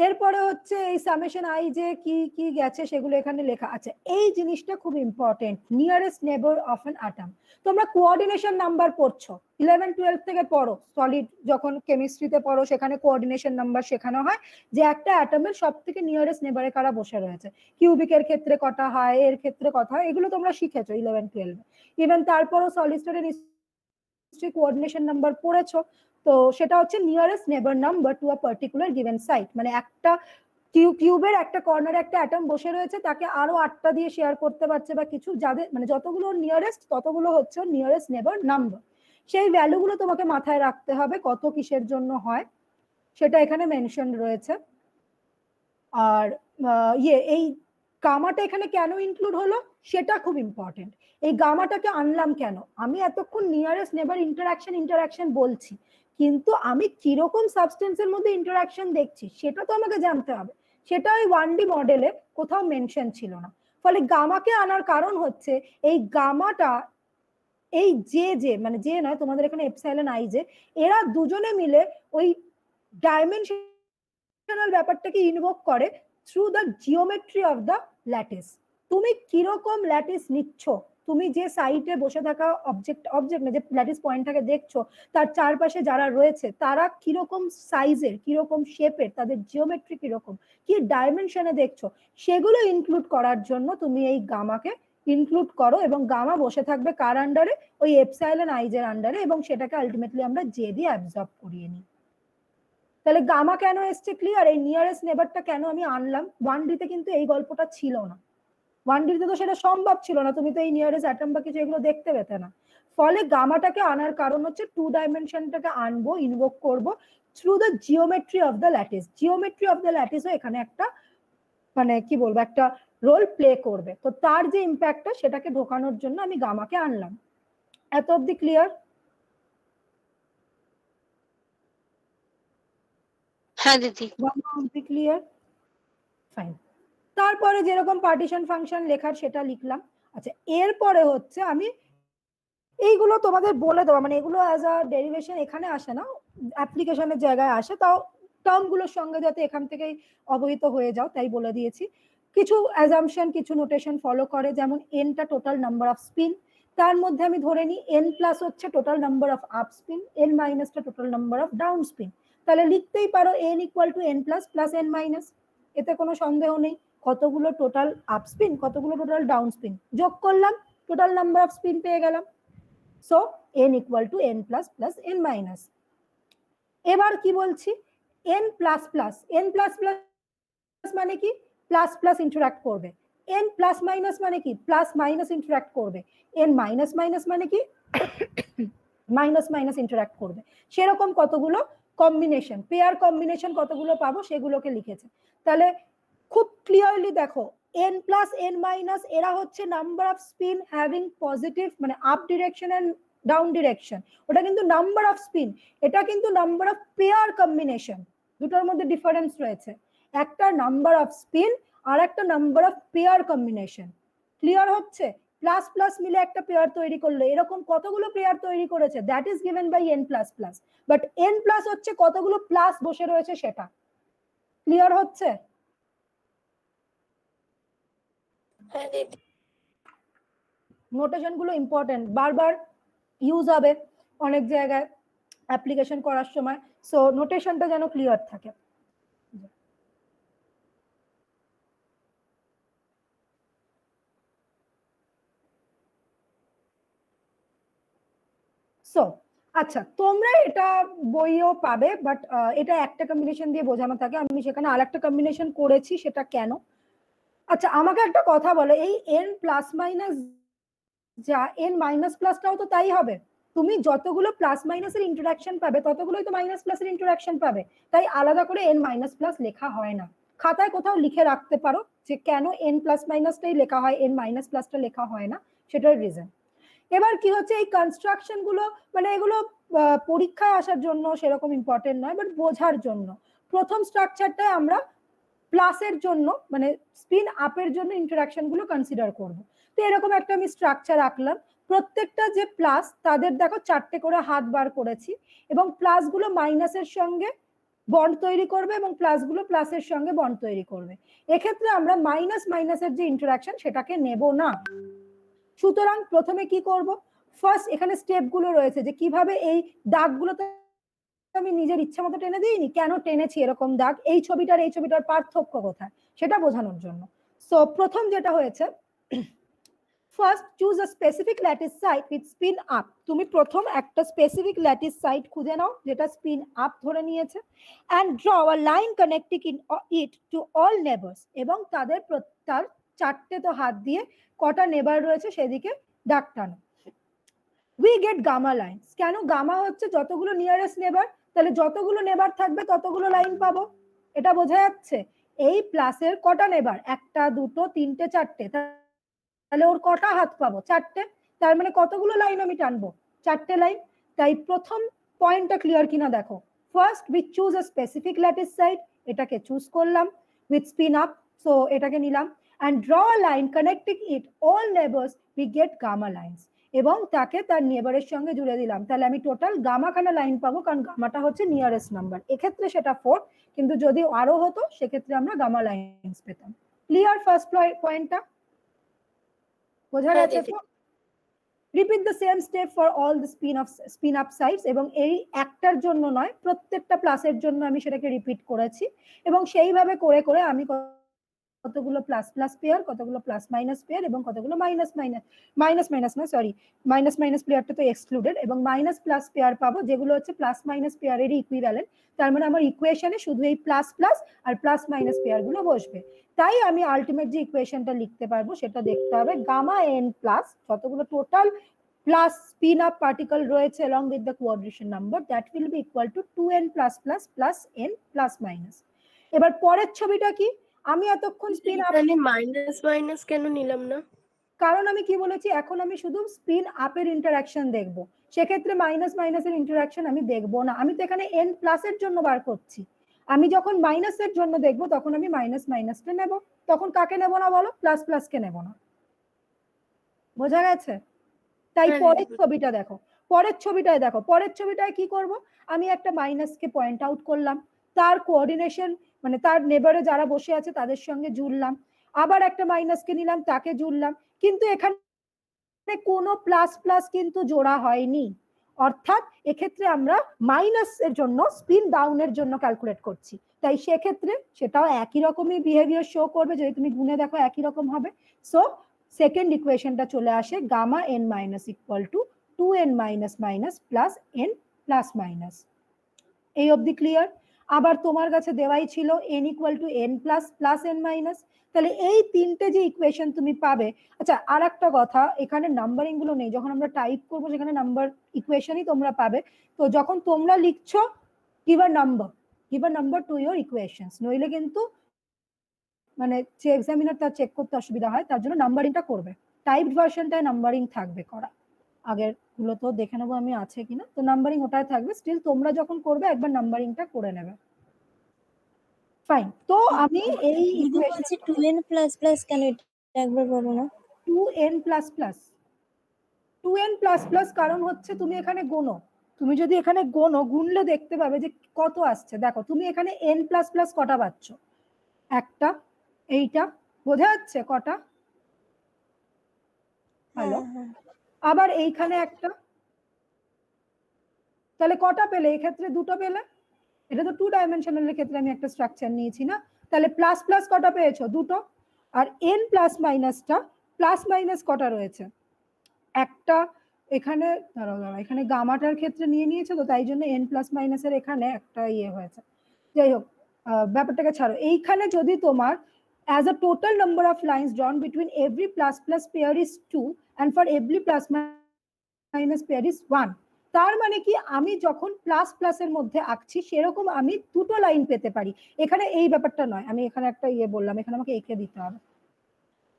এরপরে হচ্ছে এই সামেশন আই যে কি কি গেছে সেগুলো এখানে লেখা আছে। এই জিনিসটা খুব ইম্পর্টেন্ট, নিয়ারেস্ট নেবার অফ অ্যান অ্যাটম। তোমরা কোঅর্ডিনেশন নাম্বার পড়ছো 11-12 থেকে পড়ো, সলিড যখন কেমিস্ট্রিতে পড়ো সেখানে কোঅর্ডিনেশন নাম্বার শেখানো হয়, যে একটা অ্যাটমের সব থেকে নিয়ারেস্ট নেবারে কারা বসে রয়েছে, কিউবিকের ক্ষেত্রে কটা হয়, এর ক্ষেত্রে কটা হয়, এগুলো তোমরা শিখেছো 11-12। ইভেন তারপরও সলিড স্টেটে নিশ্চয়ই কোঅর্ডিনেশন নাম্বার পড়েছো। তো সেটা হচ্ছে nearest neighbour number to a particular given site, মানে একটা কিউবের একটা কর্নারে একটা অ্যাটম বসে রয়েছে, তাকে আরো 8টা দিয়ে শেয়ার করতে পারছে বা কিছু, যাদের মানে যতগুলো নিয়ারেস্ট ততগুলো হচ্ছে নিয়ারেস্ট নেবার নাম্বার। সেই ভ্যালুগুলো তোমাকে মাথায় রাখতে হবে, কত কিসের জন্য হয় সেটা এখানে মেনশন রয়েছে। আর এই গামাটা এখানে কেন ইনক্লুড হলো সেটা খুব ইম্পর্টেন্ট। এই গামাটাকে আনলাম কেন, আমি এতক্ষণ নিয়ারেস্ট নেবার ইন্টারাকশন বলছি, কিন্তু আমি কিরকম সাবস্টেন্সের মধ্যে ইন্টারাকশন দেখছি সেটা তো আমাকে জানতে হবে, সেটা ওই 1D মডেলে কোথাও মেনশন ছিল না। ফলে গামাকে আনার কারণ হচ্ছে এই গামাটা এই যে মানে যে নয়, তোমাদের এখানে এপসাইলন আই যে, এরা দুজনে মিলে ওই ডাইমেনশনাল ব্যাপারটাকে ইনভোক করে through the geometry of the lattice. তুমি কিরকম ল্যাটিস নিচ্ছ, তুমি যে সাইটে বসে থাকা অবজেক্ট না, যে ল্যাটিস পয়েন্টটাকে দেখছো, তার চারপাশে যারা রয়েছে তারা কিরকম সাইজের, কিরকম শেপের, তাদের জিওমেট্রি কিরকম, কি ডাইমেনশনে দেখছো, সেগুলো ইনক্লুড করার জন্য তুমি এই গামাকে ইনক্লুড করো, এবং গামা বসে থাকবে কার আন্ডারে, ওই এপসাইলন আইজের আন্ডারে, এবং সেটাকে আলটিমেটলি আমরা জে দিয়ে অ্যাবজর্ব করিয়ে নিই। তাহলে গামা কেন এসছে ক্লিয়ার, এই নিয়ারেস্ট নেবারটা কেন আমি আনলাম। 1D তে কিন্তু এই গল্পটা ছিল না, 1D তে তো সেটা সম্ভব ছিল না, তুমি তো এই নিয়ারেস্ট অ্যাটম বা কিছু এগুলো দেখতে পেতে না। ফলে গামাটাকে আনার কারণ হচ্ছে 2 ডাইমেনশনটাকে আনবো, ইনভোক করব through the geometry of the lattice. Geometry of the ল্যাটিসও এখানে একটা মানে কি বলবো একটা রোল প্লে করবে, তো তার যে ইম্প্যাক্টটা সেটাকে ঢোকানোর জন্য আমি গামাকে আনলাম। এত অব্দি ক্লিয়ার? হ্যাঁ দিদি। গামা অব্দি ক্লিয়ার, ফাইন। তারপরে যেরকম পার্টিশন ফাংশন লেখার সেটা লিখলাম। আচ্ছা, এরপরে হচ্ছে আমি এইগুলো তোমাদের বলে দেবো, মানে এগুলো অ্যাজ আ ডেরিভেশন এখানে আসে না, অ্যাপ্লিকেশনের জায়গায় আসে, তাও টার্মগুলোর সঙ্গে যাতে এখান থেকেই অবহিত হয়ে যাও তাই বলে দিয়েছি। কিছু অ্যাজাম্পশন, কিছু নোটেশন ফলো করে, যেমন এনটা টোটাল নাম্বার অফ স্পিন, তার মধ্যে আমি ধরে নিই এন প্লাস হচ্ছে total number of up spin, N মাইনাসটা total number of down spin. তাহলে লিখতেই পারো N equal to N plus plus N minus, এতে কোনো সন্দেহ নেই। কতগুলো টোটাল আপ স্পিন, কতগুলো টোটাল ডাউন স্পিন যোগ করলাম, টোটাল নাম্বার অফ স্পিন পেয়ে গেলাম। So n equal to n plus plus n minus. এবার কি বলছি, n প্লাস প্লাস মানে কি, প্লাস প্লাস ইন্টারঅ্যাক্ট করবে, n প্লাস মাইনাস মানে কি, প্লাস মাইনাস ইন্টারঅ্যাক্ট করবে, n মাইনাস মাইনাস মানে কি, মাইনাস মাইনাস ইন্টারঅ্যাক্ট করবে। সেরকম কতগুলো কম্বিনেশন, পেয়ার কম্বিনেশন কতগুলো পাবো সেগুলোকে লিখেছে। তাহলে খুব ক্লিয়ারলি দেখো, n প্লাস n মাইনাস এরা হচ্ছে number of spin having positive মানে up direction and down direction, ওটা কিন্তু নাম্বার অফ স্পিন, এটা কিন্তু নাম্বার অফ পেয়ার কম্বিনেশন, দুটোর মধ্যে ডিফারেন্স রয়েছে। একটা নাম্বার অফ স্পিন আর একটা number of pair combination. Clear হচ্ছে? প্লাস প্লাস মিলে একটা পেয়ার তৈরি করলো, এরকম কতগুলো পেয়ার তৈরি করেছে, that is given by n plus plus, but n plus হচ্ছে কতগুলো প্লাস বসে রয়েছে সেটা। ক্লিয়ার হচ্ছে? হ্যাঁ দিদি। নোটেশন গুলো ইম্পর্টেন্ট, বারবার ইউজ হবে অনেক জায়গায় অ্যাপ্লিকেশন করার সময়, সো নোটেশনটা যেন ক্লিয়ার থাকে। সো আচ্ছা, তোমরা এটা বইও পাবে, বাট এটা একটা কম্বিনেশন দিয়ে বোঝানো থাকে, আমি সেখানে আরেকটা কম্বিনেশন করেছি, সেটা কেন? আচ্ছা আমাকে একটা কথা বলো, এই n প্লাস মাইনাস যা n মাইনাস প্লাসটাও তো তাই হবে, তুমি যতগুলো প্লাস মাইনাসের ইন্টারাকশন পাবে ততগুলোই তো মাইনাস প্লাসের ইন্টারাকশন পাবে, তাই আলাদা করে n মাইনাস প্লাস লেখা হয় না। খাতায় কোথাও লিখে রাখতে পারো যে কেন n প্লাস মাইনাসটাই লেখা হয়, n মাইনাস প্লাসটা লেখা হয় না, সেটার রিজন। এবার কি হচ্ছে, এই কনস্ট্রাকশন গুলো মানে এগুলো পরীক্ষায় আসার জন্য সেরকম ইম্পর্টেন্ট নয়, বাট বোঝার জন্য। প্রথম স্ট্রাকচারটায় আমরা প্লাসের জন্য মানে স্পিন আপের জন্য ইন্টারাকশন গুলো কনসিডার করব। তো এরকম একটা আমি স্ট্রাকচার আঁকলাম, প্রত্যেকটা যে প্লাস তাদের দেখো 4টে করে হাত বার করেছি, এবং প্লাস গুলো মাইনাসের সঙ্গে বন্ড তৈরি করবে এবং প্লাস গুলো প্লাসের সঙ্গে বন্ড তৈরি করবে। এক্ষেত্রে আমরা মাইনাস মাইনাসের যে ইন্টারাকশন সেটাকে নেব না। সুতরাং প্রথমে কি করব, ফার্স্ট এখানে স্টেপ গুলো রয়েছে যে কিভাবে এই দাগগুলোতে আমি নিজের ইচ্ছা মতো টেনে দিইনি, কেন টেনেছি এরকম দাগ, এই ছবিটার এই ছবিটার পার্থক্য কোথায় সেটা বোঝানোর জন্য। সো প্রথম যেটা হয়েছে, first choose a specific lattice side with spin up. তুমি প্রথম একটা স্পেসিফিক ল্যাটিস সাইড খুঁজে নাও যেটা স্পিন আপ ধরে নিয়েছে, and draw a line connecting it to all neighbours, এবং তার 4টে তো হাত দিয়ে কটা নেবার রয়েছে সেদিকে দাগ টানো। We get gamma lines. কেন গামা হচ্ছে যতগুলো নিয়ারেস্ট নেবার, তাহলে যতগুলো নেবার থাকবে ততগুলো লাইন পাবো, এটা বোঝা যাচ্ছে। এই প্লাসের কটা নেবার, 1 2 3 4টে, তাহলে ওর কটা হাত পাবো, 4টে, তার মানে কতগুলো লাইন আমি টানবো, 4টে লাইন। তাই প্রথম পয়েন্টটা ক্লিয়ার কিনা দেখো, first we choose a specific lattice side, এটাকে চুজ করলাম উইথ স্পিন আপ, সো এটাকে নিলাম, and draw a line connecting it all neighbors, we get gamma lines, এবং তাকে তার নেবারের সঙ্গে জুড়ে দিলাম, তাহলে আমি টোটাল গামাখানা লাইন পাবো, কারণ গামাটা হচ্ছে নিয়ারেস্ট নাম্বার, এক্ষেত্রে সেটা 4, কিন্তু যদি আরো হতো সেক্ষেত্রে আমরা গামা লাইনস পেতাম। ক্লিয়ার ফার্স্ট পয়েন্টটা? বোঝা গেছে তো? Repeat the same step for all the spin up sides, এবং এই একটার জন্য নয়, প্রত্যেকটা প্লাসের জন্য আমি সেটাকে রিপিট করেছি, এবং সেইভাবে করে করে আমি কতগুলো প্লাস প্লাস পেয়ার, কতগুলো প্লাস মাইনাস পেয়ার, এবং কতগুলো মাইনাস মাইনাস না সরি মাইনাস মাইনাস পেয়ারটা তো এক্সক্লুডেড, এবং মাইনাস প্লাস পেয়ার পাবো যেগুলো হচ্ছে প্লাস মাইনাস পেয়ারেরই ইকুইভ্যালেন্ট। তার মানে আমার ইকুয়েশনে শুধু এই প্লাস প্লাস আর প্লাস মাইনাস পেয়ার গুলো বসবে, তাই আমি আলটিমেট যে ইকুয়েশনটা লিখতে পারবো সেটা দেখতে হবে, গামা এন প্লাস যতগুলো total plus spin up particle রয়েছে along with the coordination number, that will be equal to 2n plus plus plus n plus minus। এবার পরের ছবিটা কি, আমি এতক্ষণ স্পিন আপ মাইনাস মাইনাস কেন নিলাম না? কারণ আমি কি বলেছি, এখন আমি শুধু স্পিন আপের ইন্টারাকশন দেখব, সেক্ষেত্রে মাইনাস মাইনাসের ইন্টারাকশন আমি দেখবো না, আমি তো এখানে n প্লাসের জন্য বার করছি, আমি যখন মাইনাসের জন্য দেখবো তখন আমি মাইনাস মাইনাসটা নেব, তখন কাকে নেব না বলো, প্লাস প্লাসকে নেব না। বোঝা গেছে? তাই পরের ছবিটা দেখো, পরের ছবিটায় দেখো, পরের ছবিটায় কি করব, আমি একটা মাইনাসকে পয়েন্ট আউট করলাম, তার কোঅর্ডিনেশন মানে তার নেবারে যারা বসে আছে তাদের সঙ্গে জুড়লাম, আবার একটা মাইনাসকে নিলাম তাকে জুড়লাম, কিন্তু এখানে কোনো প্লাস প্লাস কিন্তু জোড়া হয়নি, অর্থাৎ এক্ষেত্রে আমরা মাইনাস এর জন্য স্পিন ডাউনের জন্য ক্যালকুলেট করছি, তাই সেক্ষেত্রে সেটাও একই রকমই বিহেভিয়ার শো করবে, যদি তুমি গুণে দেখো একই রকম হবে। সো সেকেন্ড ইকুয়েশনটা চলে আসে gamma N minus equal to 2n minus minus plus n plus minus. এই অবধি ক্লিয়ার? আবার তোমার কাছে দেওয়াই ছিল n equal to n plus plus n minus, তাহলে এই তিনটে যে ইকুয়েশন তুমি পাবে। আচ্ছা আর একটা কথা, এখানে নাম্বারিং গুলো নেই, যখন আমরা টাইপ করবো সেখানে নাম্বার ইকুয়েশনই তোমরা পাবে, তো যখন তোমরা লিখছো give a number to your equations, নইলে কিন্তু মানে যে এক্সামিনার তার চেক করতে অসুবিধা হয়, তার জন্য নাম্বারিংটা করবে, টাইপড ভার্সনটায় নাম্বারিং থাকবে করা। আগের গুলো তো দেখে নেবো আমি আছে কিনা, তো নাম্বারিং ওটাই থাকবে। স্টিল তোমরা যখন করবে একবার নাম্বারিংটা করে নেবে। ফাইন, তো আমি এই দিদি বলছি 2n প্লাস প্লাস কেন, এটা একবার বলো না। 2n plus plus 2n plus plus কারণ হচ্ছে তুমি এখানে গোনো, তুমি যদি এখানে গোনো গুনলে দেখতে পাবে যে কত আসছে। দেখো তুমি এখানে n প্লাস প্লাস কটা পাচ্ছ, একটা, এইটা বোঝা যাচ্ছে কটা? হ্যালো, আবার এইখানে একটা, তাহলে কটা পেলে? এক্ষেত্রে দুটো পেলে। এটা তো 2 ডাইমেনশনালের ক্ষেত্রে আমি একটা স্ট্রাকচার নিয়েছি না, তাহলে প্লাস প্লাস কটা পেয়েছো? দুটো। আর n প্লাস মাইনাসটা প্লাস মাইনাস কটা রয়েছে? একটা। এখানে দাঁড়াও দাঁড়াও, এখানে গামাটার ক্ষেত্রে নিয়ে নিয়েছে তো তাই জন্য n প্লাস মাইনাসের এখানে একটা ইয়ে হয়েছে। যাই হোক, ব্যাপারটাকে ছাড়ো। এইখানে যদি তোমার as a total number of lines drawn between every plus plus pair is 2 and for every plus minus pair is 1, তার মানে কি আমি যখন প্লাস প্লাসের মধ্যে আঁকছি সেরকম আমি দুটো লাইন পেতে পারি। এখানে এই ব্যাপারটা নয়, আমি এখানে একটা ইয়ে বললাম, এখানে আমাকে এঁকে দিতে হবে।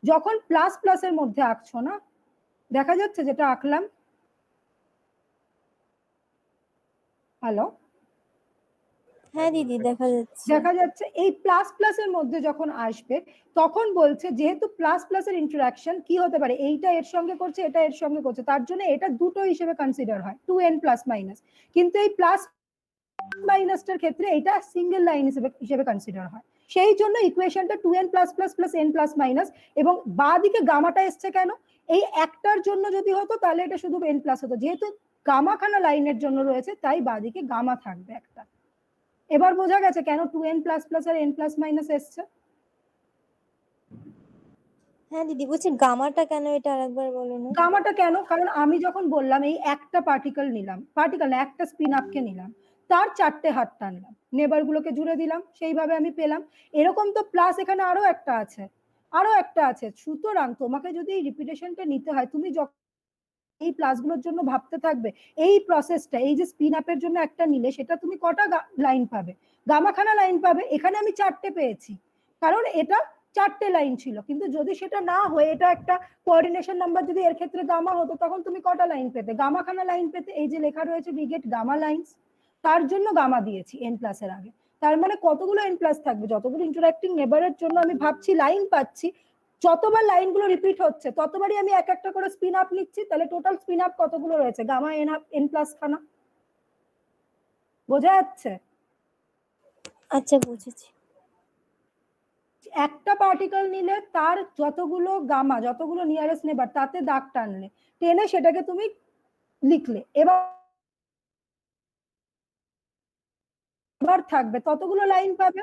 যখন প্লাস প্লাসের মধ্যে আঁকছো না, দেখা যাচ্ছে যেটা আঁকলাম, হ্যালো, হ্যাঁ দিদি দেখা যাচ্ছে। দেখা যাচ্ছে এই প্লাস প্লাসের মধ্যে যখন আসবে তখন বলছে যেহেতু প্লাস প্লাসের ইন্টারাকশন কি হতে পারে, এইটা এর সঙ্গে করছে, এটা এর সঙ্গে করছে, তার জন্য এটা দুটো হিসেবে কনসিডার হয় 2n প্লাস মাইনাস। কিন্তু এই প্লাস মাইনাসটার ক্ষেত্রে এটা সিঙ্গেল লাইন হিসেবে কনসিডার হয়। সেই জন্য ইকুয়েশনটা 2n plus plus plus n plus minus, এবং বাঁ দিকে গামাটা এসছে কেন? এই একটার জন্য যদি হতো তাহলে এটা শুধু n প্লাস হতো, যেহেতু গামাখানা লাইনের জন্য রয়েছে তাই বাঁ দিকে গামা থাকবে একটা। এবার বোঝা গেছে কেন 2n প্লাস প্লাস আর n প্লাস মাইনাস এসছে? হ্যাঁ দিদি বলছি গামাটা কেন, এটা আরেকবার বলো না। গামাটা কেন? কারণ আমি যখন বললাম এই একটা পার্টিকেল নিলাম, পার্টিকেল না, একটা স্পিন আপকে নিলাম, তার চারটে হাত টানলাম, নেবার গুলোকে জুড়ে দিলাম, সেইভাবে আমি পেলাম। এরকম তো প্লাস এখানে আরো একটা আছে, আরো একটা আছে। সুতরাং তোমাকে যদি এই রিপিটেশনটা নিতে হয়, তুমি যখন এই প্লাসগুলোর জন্য ভাবতে থাকবে, এই প্রসেসটা, এই যে স্পিন আপের জন্য একটা নিলে সেটা তুমি কটা লাইন পাবে? গামাখানা লাইন পাবে। এখানে আমি চারটে পেয়েছি কারণ এটা চারটে লাইন ছিল, কিন্তু যদি সেটা না হয়ে এটা একটা কোঅর্ডিনেশন নাম্বার যদি এর ক্ষেত্রে গামা হতো তখন তুমি কটা লাইন পেতে? গামাখানা লাইন পেতে। এই যে লেখা রয়েছে উই গেট গামা লাইনস, তার জন্য গামা দিয়েছি n প্লাস এর আগে। তার মানে কতগুলো n প্লাস থাকবে? যতগুলো ইন্টারঅ্যাক্টিং নেবারের জন্য আমি ভাবছি লাইন পাচ্ছি, যতবার লাইনগুলো রিপিট হচ্ছে ততবারই আমি এক একটা করে স্পিন আপ নিচ্ছি, তাহলে টোটাল স্পিন আপ কতগুলো রয়েছে? গামা n প্লাস খানা। বোঝা যাচ্ছে? আচ্ছা বুঝেছি। একটা পার্টিকেল নিলে তার যতগুলো গামা, যতগুলো নিয়ারেস্ট নেবার, তাতে দাগ টানলে, টেনে সেটাকে তুমি লিখলে, এবার থাকবে ততগুলো লাইন পাবে।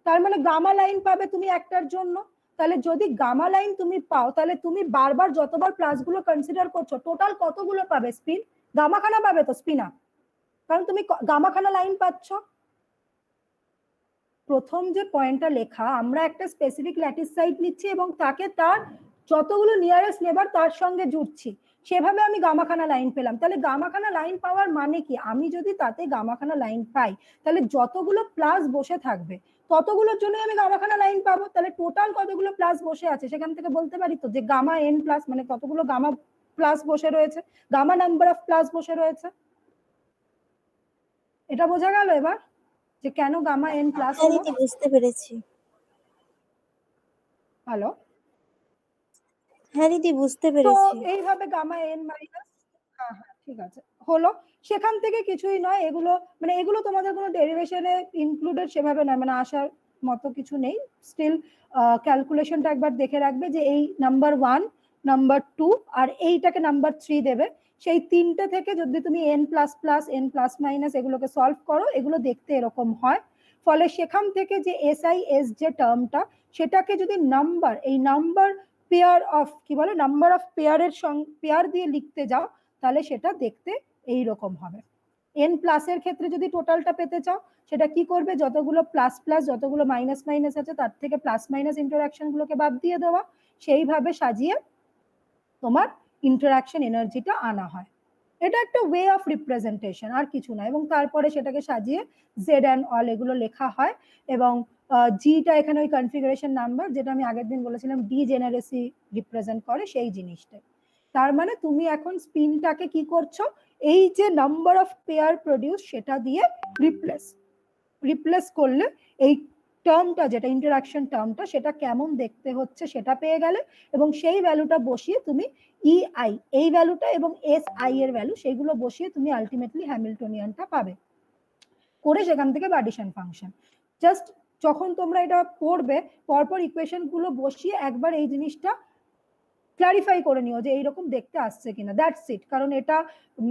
তার মানে গামা লাইন পাবে তুমি একটার জন্য। তাহলে যদি গামা লাইন তুমি পাও তাহলে তুমি বারবার যতবার প্লাস গুলো কনসিডার করছো টোটাল কতগুলো পাবে স্পিন? গামাখানা পাবে তো স্পিন আপ, কারণ তুমি গামাখানা লাইন পাচ্ছ। প্রথম যে পয়েন্টটা লেখা, আমরা একটা স্পেসিফিক ল্যাটিস সাইড নিচ্ছি এবং তাকে তার যতগুলো নিয়ারেস্ট নেবার তার সঙ্গে জুড়ছি, সেভাবে আমি গামাখানা লাইন পেলাম। তাহলে গামাখানা লাইন পাওয়ার মানে কি? আমি যদি তাতে গামাখানা লাইন পাই তাহলে যতগুলো প্লাস বসে থাকবে ততগুলোর জন্য আমি গামাখানা লাইন পাবো। তাহলে টোটাল কতগুলো প্লাস বসে আছে সেখান থেকে বলতে পারি তো যে গামা n প্লাস, মানে কতগুলো গামা প্লাস বসে রয়েছে, গামা নাম্বার অফ প্লাস বসে রয়েছে। এটা বোঝা গেল এবার যে কেন গামা n প্লাস হলো? বুঝতে পেরেছি। হ্যালো, হ্যাঁ দিদি বুঝতে তো পেরেছি। এইভাবে গামা n মাইনাস, হ্যাঁ হ্যাঁ ঠিক আছে হলো। সেখান থেকে কিছুই নয়, এগুলো মানে এগুলো তোমাদের কোনো ডেরিভেশনে ইনক্লুডেড সেভাবে নয়, মানে আসার মতো কিছু নেই। স্টিল ক্যালকুলেশনটা একবার দেখে রাখবে যে এই নাম্বার 1, নাম্বার 2 আর এইটাকে নাম্বার 3 দেবে। সেই তিনটে থেকে যদি তুমি n plus plus, n plus minus এগুলোকে সলভ করো, এগুলো দেখতে এরকম হয়। ফলে সেখান থেকে যে SIS যে টার্মটা, সেটাকে যদি নাম্বার, এই নাম্বার পেয়ার অফ, কি বলে, নাম্বার অফ পেয়ারের পেয়ার দিয়ে লিখতে যাও তাহলে সেটা দেখতে এই রকম হবে। n প্লাসের ক্ষেত্রে যদি টোটালটা পেতে চাও সেটা কি করবে? যতগুলো প্লাস প্লাস, যতগুলো মাইনাস মাইনাস আছে তার থেকে প্লাস মাইনাস ইন্টারাকশন গুলোকে বাদ দিয়ে দেওয়া, সেইভাবে সাজিয়ে তোমার ইন্টারাকশন এনার্জিটা আনা হয়। এটা একটা ওয়ে অফ রিপ্রেজেন্টেশন, আর কিছু না। এবং তারপরে সেটাকে সাজিয়ে জেড অ্যান্ড অল এগুলো লেখা হয়। এবং জিটা এখানে ওই কনফিগারেশন নাম্বার, যেটা আমি আগের দিন বলেছিলাম ডিজেনারেসি রিপ্রেজেন্ট করে, সেই জিনিসটা। তার মানে তুমি এখন স্পিনটাকে কি করছো, এই যে নাম্বার অফ পেয়ার প্রডিউস সেটা দিয়ে রিপ্লেস করলে এই টার্মটা যেটা ইন্টারাকশন টার্মটা সেটা কেমন দেখতে হচ্ছে সেটা পেয়ে গেলে, এবং সেই ভ্যালুটা বসিয়ে তুমি ইআই এই ভ্যালুটা এবং এস আই এর ভ্যালু সেইগুলো বসিয়ে তুমি আলটিমেটলি হ্যামিল্টনিয়ানটা পাবে, করে সেখান থেকে বাডিশন ফাংশন। জাস্ট যখন তোমরা এটা করবে পরপর ইকুয়েশন গুলো বসিয়ে একবার এই জিনিসটা ক্লারিফাই করে নিও যে এইরকম দেখতে আসছে কিনা, দ্যাটস ইট। কারণ এটা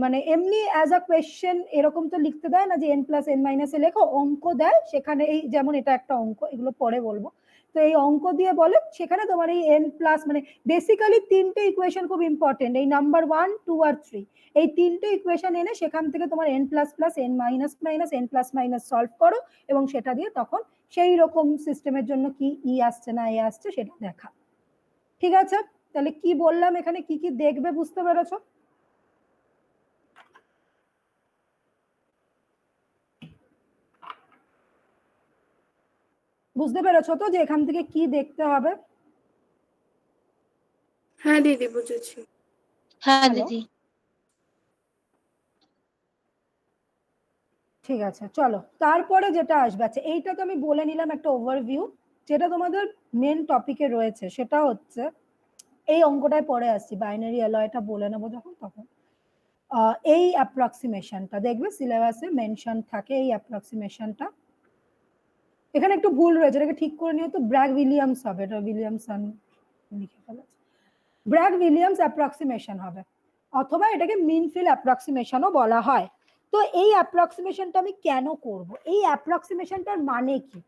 মানে এমনি অ্যাজ আ কোয়েশ্চেন এরকম তো লিখতে দেয় না যে n প্লাস n মাইনাস এ লেখো, অঙ্ক দেয় সেখানে, এই যেমন এটা একটা অঙ্ক, এগুলো পরে বলবো। তো এই অঙ্ক দিয়ে বলে সেখানে তোমার এই n প্লাস মানে বেসিক্যালি তিনটে ইকুয়েশন খুব ইম্পর্টেন্ট, এই নাম্বার 1 2 আর 3, এই তিনটে ইকুয়েশন এনে সেখান থেকে তোমার n plus plus n minus minus n plus minus solve করো, এবং সেটা দিয়ে তখন সেই রকম সিস্টেমের জন্য কি ই আসছে না এ আসছে সেটা দেখা। ঠিক আছে, তাহলে কি বললাম এখানে কি কি দেখবে বুঝতে পেরেছো? বুঝতে পেরেছো তো যে এখান থেকে কি দেখতে হবে? হ্যাঁ দিদি বুঝেছি। হ্যাঁ Hello? দিদি। ঠিক আছে চলো, তারপরে যেটা আসবে, আচ্ছা এইটা তো আমি বলে নিলাম একটা ওভারভিউ, যেটা তোমাদের মেন টপিকে রয়েছে সেটা হচ্ছে এই অঙ্কটায় পরে আসছি, বাইনারি অ্যালয়টা বলে নেবো যখন তখন। এই অ্যাপ্রক্সিমেশনটা দেখবে সিলেবাসে মেনশন থাকে, এই অ্যাপ্রক্সিমেশনটা এখানে একটু ভুল রয়েছে, এটাকে ঠিক করে নিও তো, ব্র্যাগ উইলিয়ামস হবে, এটা উইলিয়ামসন লিখে ফেলেছে, ব্র্যাগ উইলিয়ামস অ্যাপ্রক্সিমেশন হবে, অথবা এটাকে মিন ফিল অ্যাপ্রক্সিমেশনও বলা হয়। তো এই অ্যাপ্রক্সিমেশনটা আমি কেন করব, এই অ্যাপ্রক্সিমেশনটার মানে কি?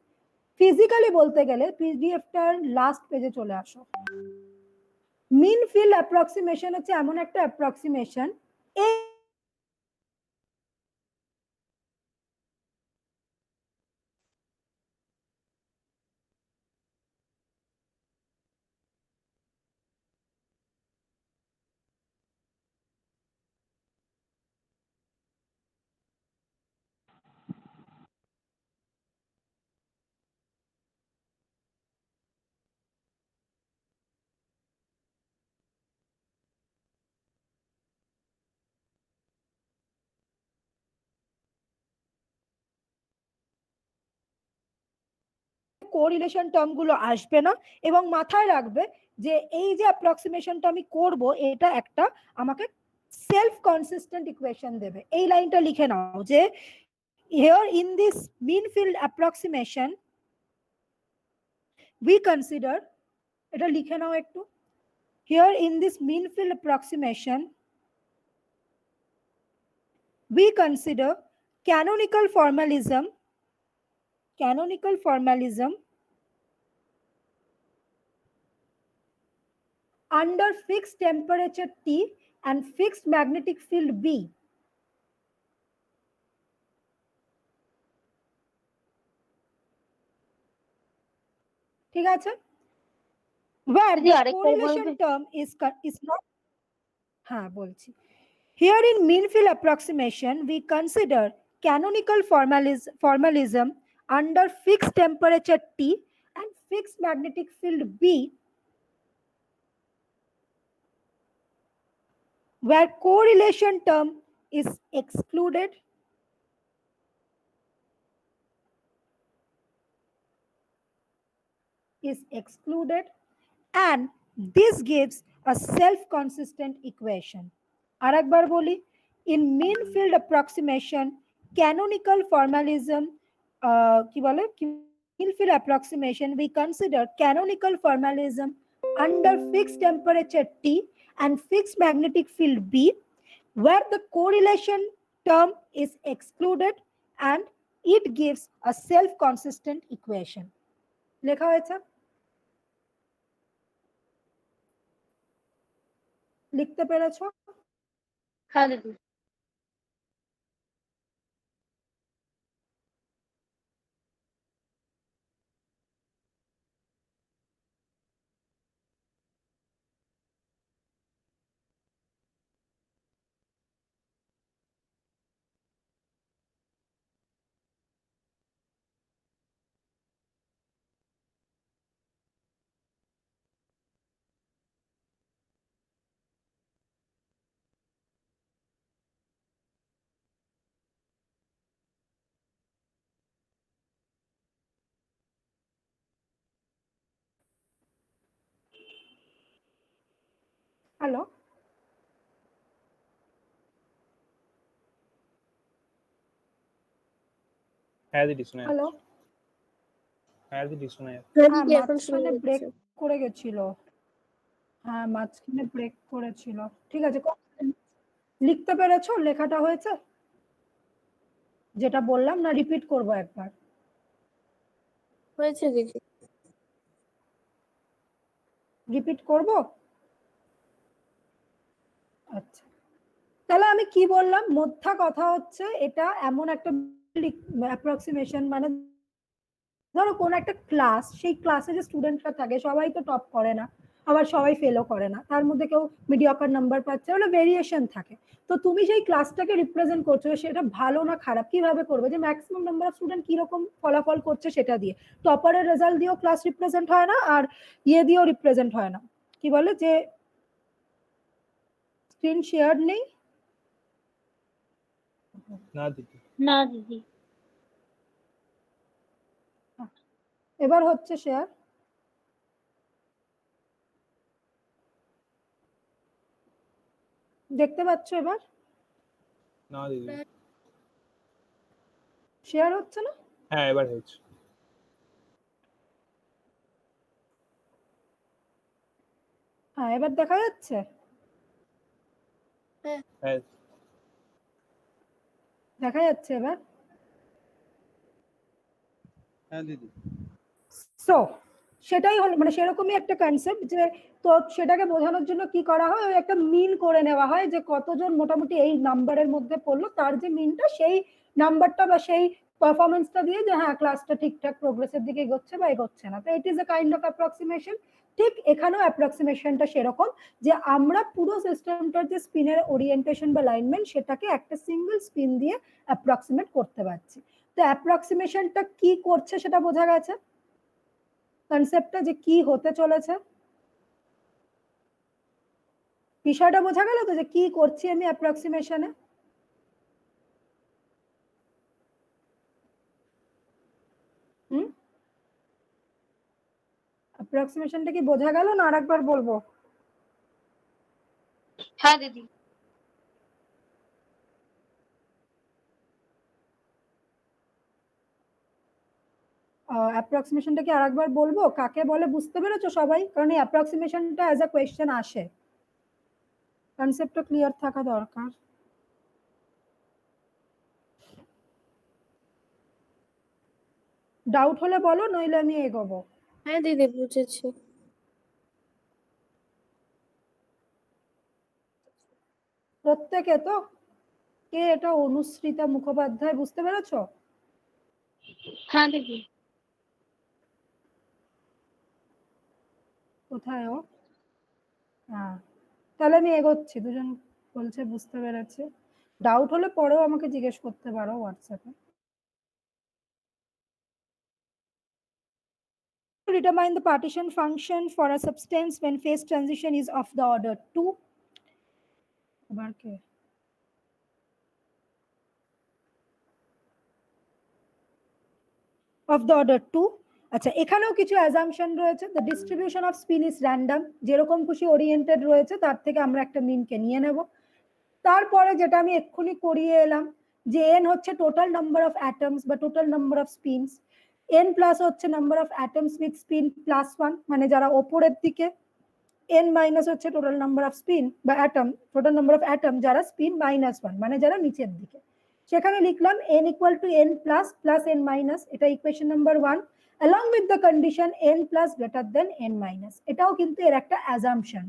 ফিজিক্যালি বলতে গেলে পিডিএফটার লাস্ট পেজে চলে আসো। মিন ফিল অ্যাপ্রক্সিমেশন হচ্ছে এমন একটা অ্যাপ্রক্সিমেশন, এই কোরিলেশন টার্ম গুলো আসবে না, এবং মাথায় রাখবে যে এই যে অ্যাপ্রক্সিমেশনটা আমি করব এটা একটা আমাকে সেলফ কনসিস্টেন্ট ইকুয়েশন দেবে। এই লাইনটা লিখে নাও যে here in this mean field approximation we consider, এটা লিখে নাও একটু, here in this mean field approximation we consider canonical formalism under fixed temperature T and fixed magnetic field B. ঠিক আছে, where দিদি the আরেকবার correlation বলবে? term is not, হ্যাঁ বলছি, here in mean field approximation we consider canonical formalism under fixed temperature T and fixed magnetic field B, where correlation term is excluded and this gives a self-consistent equation. আরেকবার বলি, in mean field approximation canonical formalism কি বলে, mean field approximation we consider canonical formalism under fixed temperature T and fixed magnetic field B, where the correlation term is excluded and it gives a self-consistent equation. লেখা হয়েছে? লিখতে পেরেছো? হ্যাঁ দিদি। Hello, হ্যাঁ দিদি শোনা হ্যালো, যাচ্ছে। হ্যাঁ দিদি শোনা যাচ্ছে। হ্যাঁ হ্যাঁ দিদি এখন শোনা মাঝখানে ব্রেক যাচ্ছে। করে গেছিল। হ্যাঁ মাঝখানে ব্রেক করেছিল। ঠিক আছে, লিখতে পেরেছো? লেখাটা হয়েছে যেটা বললাম, না রিপিট করবো একবার? হয়েছে দিদি। রিপিট করব? আচ্ছা, তাহলে আমি কি বললাম? মোদ্দা কথা হচ্ছে এটা এমন একটা অ্যাপ্রক্সিমেশন, মানে ধরো কোন একটা ক্লাস, সেই ক্লাসে যে স্টুডেন্টরা থাকে সবাই তো টপ করে না, আবার সবাই ফেলও করে না, তার মধ্যে কেউ মিডিয়াকার নাম্বার পাচ্ছে, ওটা ভেরিয়েশন থাকে। তো তুমি সেই ক্লাসটাকে রিপ্রেজেন্ট করছো, সেটা ভালো না খারাপ কিভাবে করবে? যে ম্যাক্সিমাম নাম্বার অফ স্টুডেন্ট কিরকম ফলাফল করছে সেটা দিয়ে। টপারের রেজাল্ট দিয়েও ক্লাস রিপ্রেজেন্ট হয় না, আর ইয়ে দিয়েও রিপ্রেজেন্ট হয় না। কি বলে যে স্ক্রিন শেয়ার নেই? না দিদি। না দিদি। এবার হচ্ছে শেয়ার। দেখতে পাচ্ছ এবার? না দিদি। শেয়ার হচ্ছে না? হ্যাঁ এবার হয়েছে। হ্যাঁ এবার দেখা যাচ্ছে? হ্যাঁ দেখা যাচ্ছে এবার? হ্যাঁ দিদি। সো সেটাই হলো, মানে সেরকমই একটা কনসেপ্ট যে, তো সেটাকে বোঝানোর জন্য কি করা হয়, ওই একটা মিন করে নেওয়া হয় যে কতজন মোটামুটি এই নাম্বারের মধ্যে পড়লো, তার যে মিনটা সেই নাম্বারটা বা সেই পারফরমেন্সটা দিয়ে যে হ্যাঁ ক্লাসটা ঠিকঠাক প্রোগ্রেসের দিকে এগোচ্ছে বা এগোচ্ছে না। তো it is a kind of approximation. ঠিক এখানেও অ্যাপ্রক্সিমেশনটা সেরকম, যে আমরা পুরো সিস্টেমটার যে স্পিনের ওরিয়েন্টেশন বা লাইনমেন্ট, সেটাকে একটা সিঙ্গেল স্পিন দিয়ে অ্যাপ্রক্সিমেট করতে পারছি। তো অ্যাপ্রক্সিমেশনটা কি করছে সেটা বোঝা গেছে, কনসেপ্টটা যে কি হতে চলেছে, বিষয়টা বোঝা গেল তো যে কি করছি আমি অ্যাপ্রক্সিমেশনে। হুম, অ্যাপ্রক্সিমেশনটা কি বোঝা গেল না আরেকবার বলবো? হ্যাঁ দিদি। অ্যাপ্রক্সিমেশনটা কি আরেকবার বলবো? কাকে বলে বুঝতে পেরেছো সবাই? কারণ এই অ্যাপ্রক্সিমেশনটা অ্যাজ আ কোয়েশ্চেন আসে, কনসেপ্টটা ক্লিয়ার থাকা দরকার। ডাউট হলে বলো, নইলে আমি এগোবো। হ্যাঁ দিদি বুঝেছি। প্রত্যেকে তো? কে এটা? অনুশ্রিতা মুখোপাধ্যায়, বুঝতে পেরেছো? হ্যাঁ দিদি। কোথায় ও? হ্যাঁ, তাহলে আমি এগোচ্ছি। দুজন বলছে বুঝতে পেরেছে। ডাউট হলে পরেও আমাকে জিজ্ঞেস করতে পারো হোয়াটসঅ্যাপে। Determine the partition function for a substance when phase transition is of the order 2. এবার কে? of the order 2। আচ্ছা, এখানেও কিছু অ্যাজাম্পশন রয়েছে। the distribution of spin is random, যেরকম খুশি ওরিয়েন্টেড রয়েছে তার থেকে আমরা একটা মিনকে নিয়ে নেব। তারপরে যেটা আমি এক্ষুনি করিয়ে এলাম, যে n হচ্ছে টোটাল নাম্বার অফ অ্যাটমস বা total number of spins, n plus হচ্ছে number of atoms with spin +1, মানে যারা ওপরের দিকে, n মাইনাস হচ্ছে টোটাল নাম্বার অফ স্পিন বা atom, total number of atom যারা স্পিন -1, মানে যারা নিচের দিকে। সেখানে লিখলাম n equal to n plus plus n minus, এটা equation number 1, along with the condition n plus greater than n minus. এটাও কিন্তু এর একটা অ্যাজাম্পশন।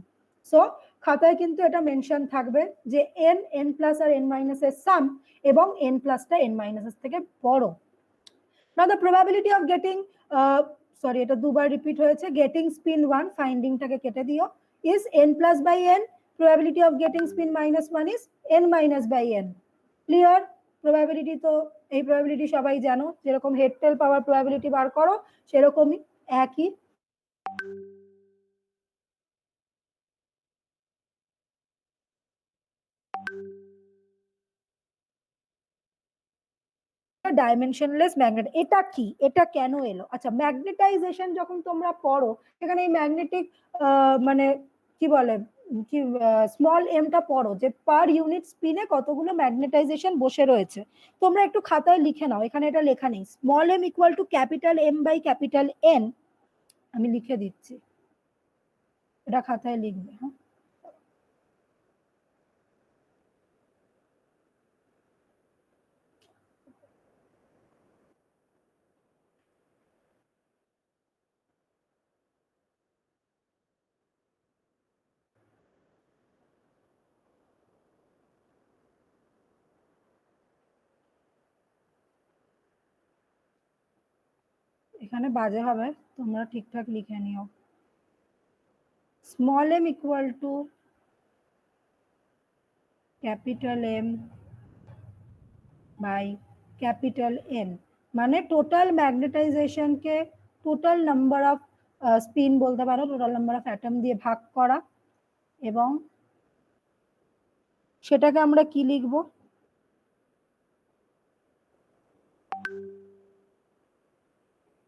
সো খাতায় কিন্তু এটা মেনশন থাকবে যে n, n প্লাস আর n মাইনাস এর সাম, এবং n প্লাসটা n মাইনাস থেকে বড়। Now the probability of getting sorry এটা দুবার রিপিট হয়েছে, getting spin 1 ফাইন্ডিংটাকে কেটে দিও, is n plus by n, probability of getting spin -1 is n minus by n। Clear? Probability তো এই প্রবাবিলিটি সবাই জানো, যেরকম হেড টেল পাওয়ার প্রবাবিলিটি বার করো সেরকমই একই। ডাইমেনশনলেস ম্যাগনেট, এটা কি? এটা কেন এলো? আচ্ছা, ম্যাগনেটাইজেশন যখন তোমরা পড়ো, সেখানে এই ম্যাগনেটিক মানে কি বলে কি স্মল এমটা পড়ো যে পার ইউনিট স্পিনে কতগুলো ম্যাগনেটাইজেশন বসে রয়েছে। তোমরা একটু খাতায় লিখে নাও, এখানে এটা লেখা নেই। Small M equal to capital M by capital N, আমি লিখে দিচ্ছি, এটা খাতায় লিখবে। হ্যাঁ, এখানে বাজে হবে, তোমরা ঠিকঠাক লিখে নিও। Small M equal to capital M by capital N, মানে টোটাল ম্যাগনেটাইজেশনকে টোটাল নাম্বার অফ স্পিন বলতে পারো, টোটাল নাম্বার অফ অ্যাটম দিয়ে ভাগ করা, এবং সেটাকে আমরা কি লিখবো?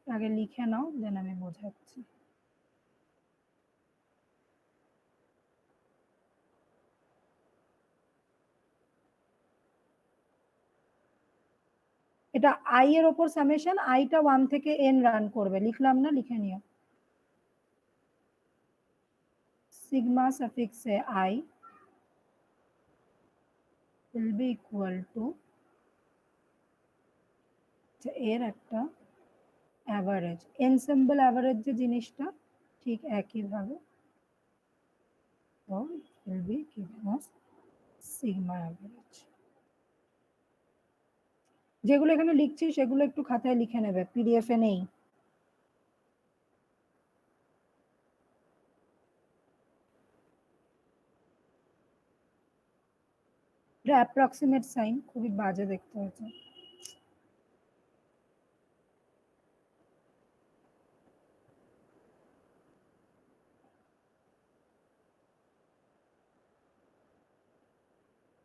আগে লিখে নাও, দেন আমি বোঝাচ্ছি। এটা আই এর ওপর সামেশন, আইটা 1 থেকে n রান করবে, লিখলাম না? লিখে নিও। Sigma suffix A I will be equal to এর একটা অ্যাভারেজ, এনসেম্বল অ্যাভারেজ যে জিনিসটা ঠিক একইভাবে, তো will be given as sigma average. যেগুলো এখানে লিখছি সেগুলো একটু খাতায় লিখে নেবে, পিডিএফ এ নেই। এটা অ্যাপ্রক্সিমেট সাইন, খুবই বাজে দেখতে হয়েছে।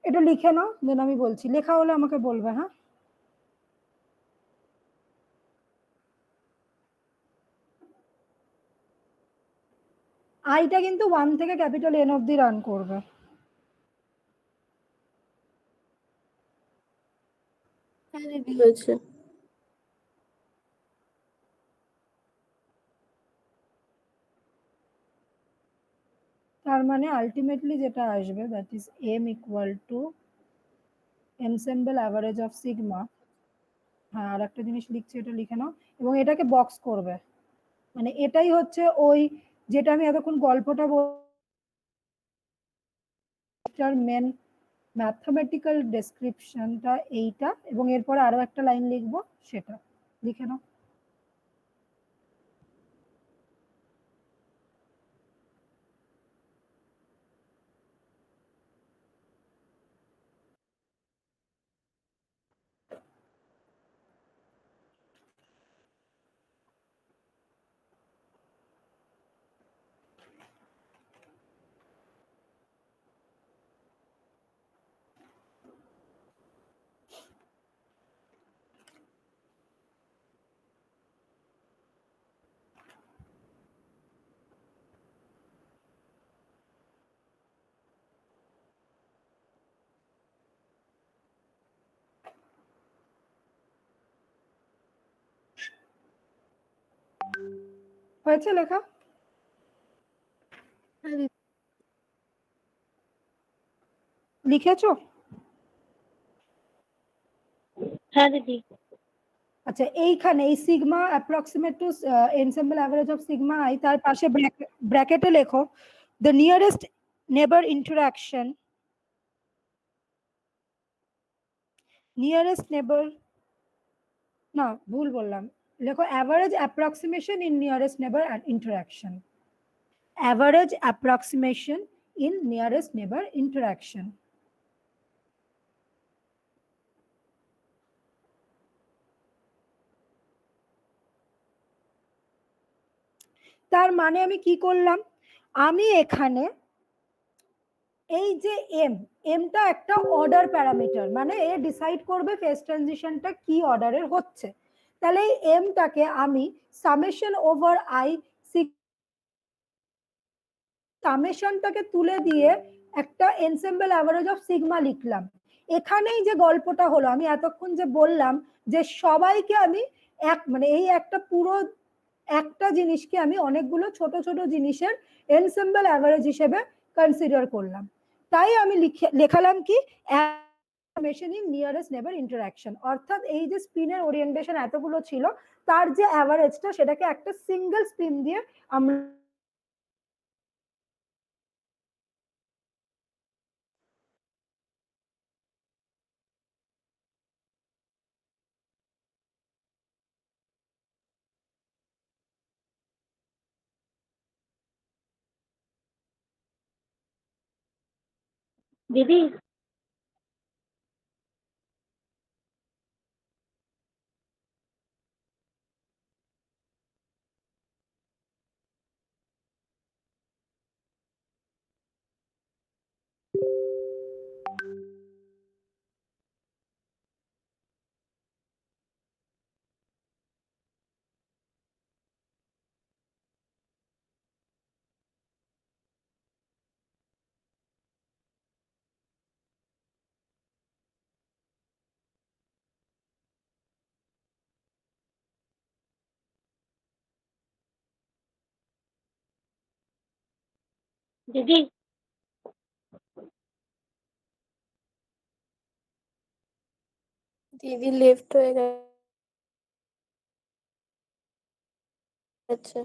এটা লিখে নাও, দেন আমি বলছি। লেখা হলে আমাকে বলবে। হ্যাঁ, আইটা কিন্তু 1 থেকে ক্যাপিটাল এন অব্দি রান করবে। হ্যাঁ দিদি হয়েছে। তার মানে আলটিমেটলি যেটা আসবে, that is M equal to ensemble average of sigma. হ্যাঁ, আর একটা জিনিস লিখছি, এটা লিখে নাও, এবং এটাকে বক্স করবে। মানে এটাই হচ্ছে ওই যেটা আমি এতক্ষণ গল্পটা মেন ম্যাথমেটিক্যাল ডেসক্রিপশনটা এইটা, এবং এরপরে আরো একটা লাইন লিখবো, সেটা লিখে নাও। হয়েছে লেখা? হ্যাঁ দিদি। লিখেছো? হ্যাঁ দিদি। আচ্ছা, এইখানে এই sigma approximate to ensemble average of sigma I, তার পাশে ব্র্যাকেটে লেখো the nearest neighbour interaction, nearest neighbour, না ভুল বললাম, লেখো average approximation in nearest neighbour interaction, average approximation in nearest neighbour interaction. তার মানে আমি কি করলাম, আমি এখানে এই যে এম, এমটা একটা অর্ডার প্যারামিটার, মানে এ ডিসাইড করবে ফেজ ট্রানজিশনটা কি অর্ডারের হচ্ছে। তাহলে এই এমটাকে আমি সামেশন ওভার আই সামেশনটাকে তুলে দিয়ে একটা এনসেম্বল অ্যাভারেজ অফ সিগমা লিখলাম। এখানেই যে গল্পটা হলো, আমি এতক্ষণ যে বললাম যে সবাইকে আমি মানে এই একটা পুরো একটা জিনিসকে আমি অনেকগুলো ছোট ছোট জিনিসের এনসেম্বল অ্যাভারেজ হিসেবে কনসিডার করলাম, তাই আমি লেখালাম কি নিয়ারেস্ট নেবার ইন্টারাকশন, অর্থাৎ এই যে স্পিনের ওরিয়েন্টেশন এতগুলো ছিল তার যে অ্যাভারেজটা সেটাকে একটা সিঙ্গেল স্পিন দিয়ে আমরা দিদি দিদি দিদি লেফট হয়ে গেছে।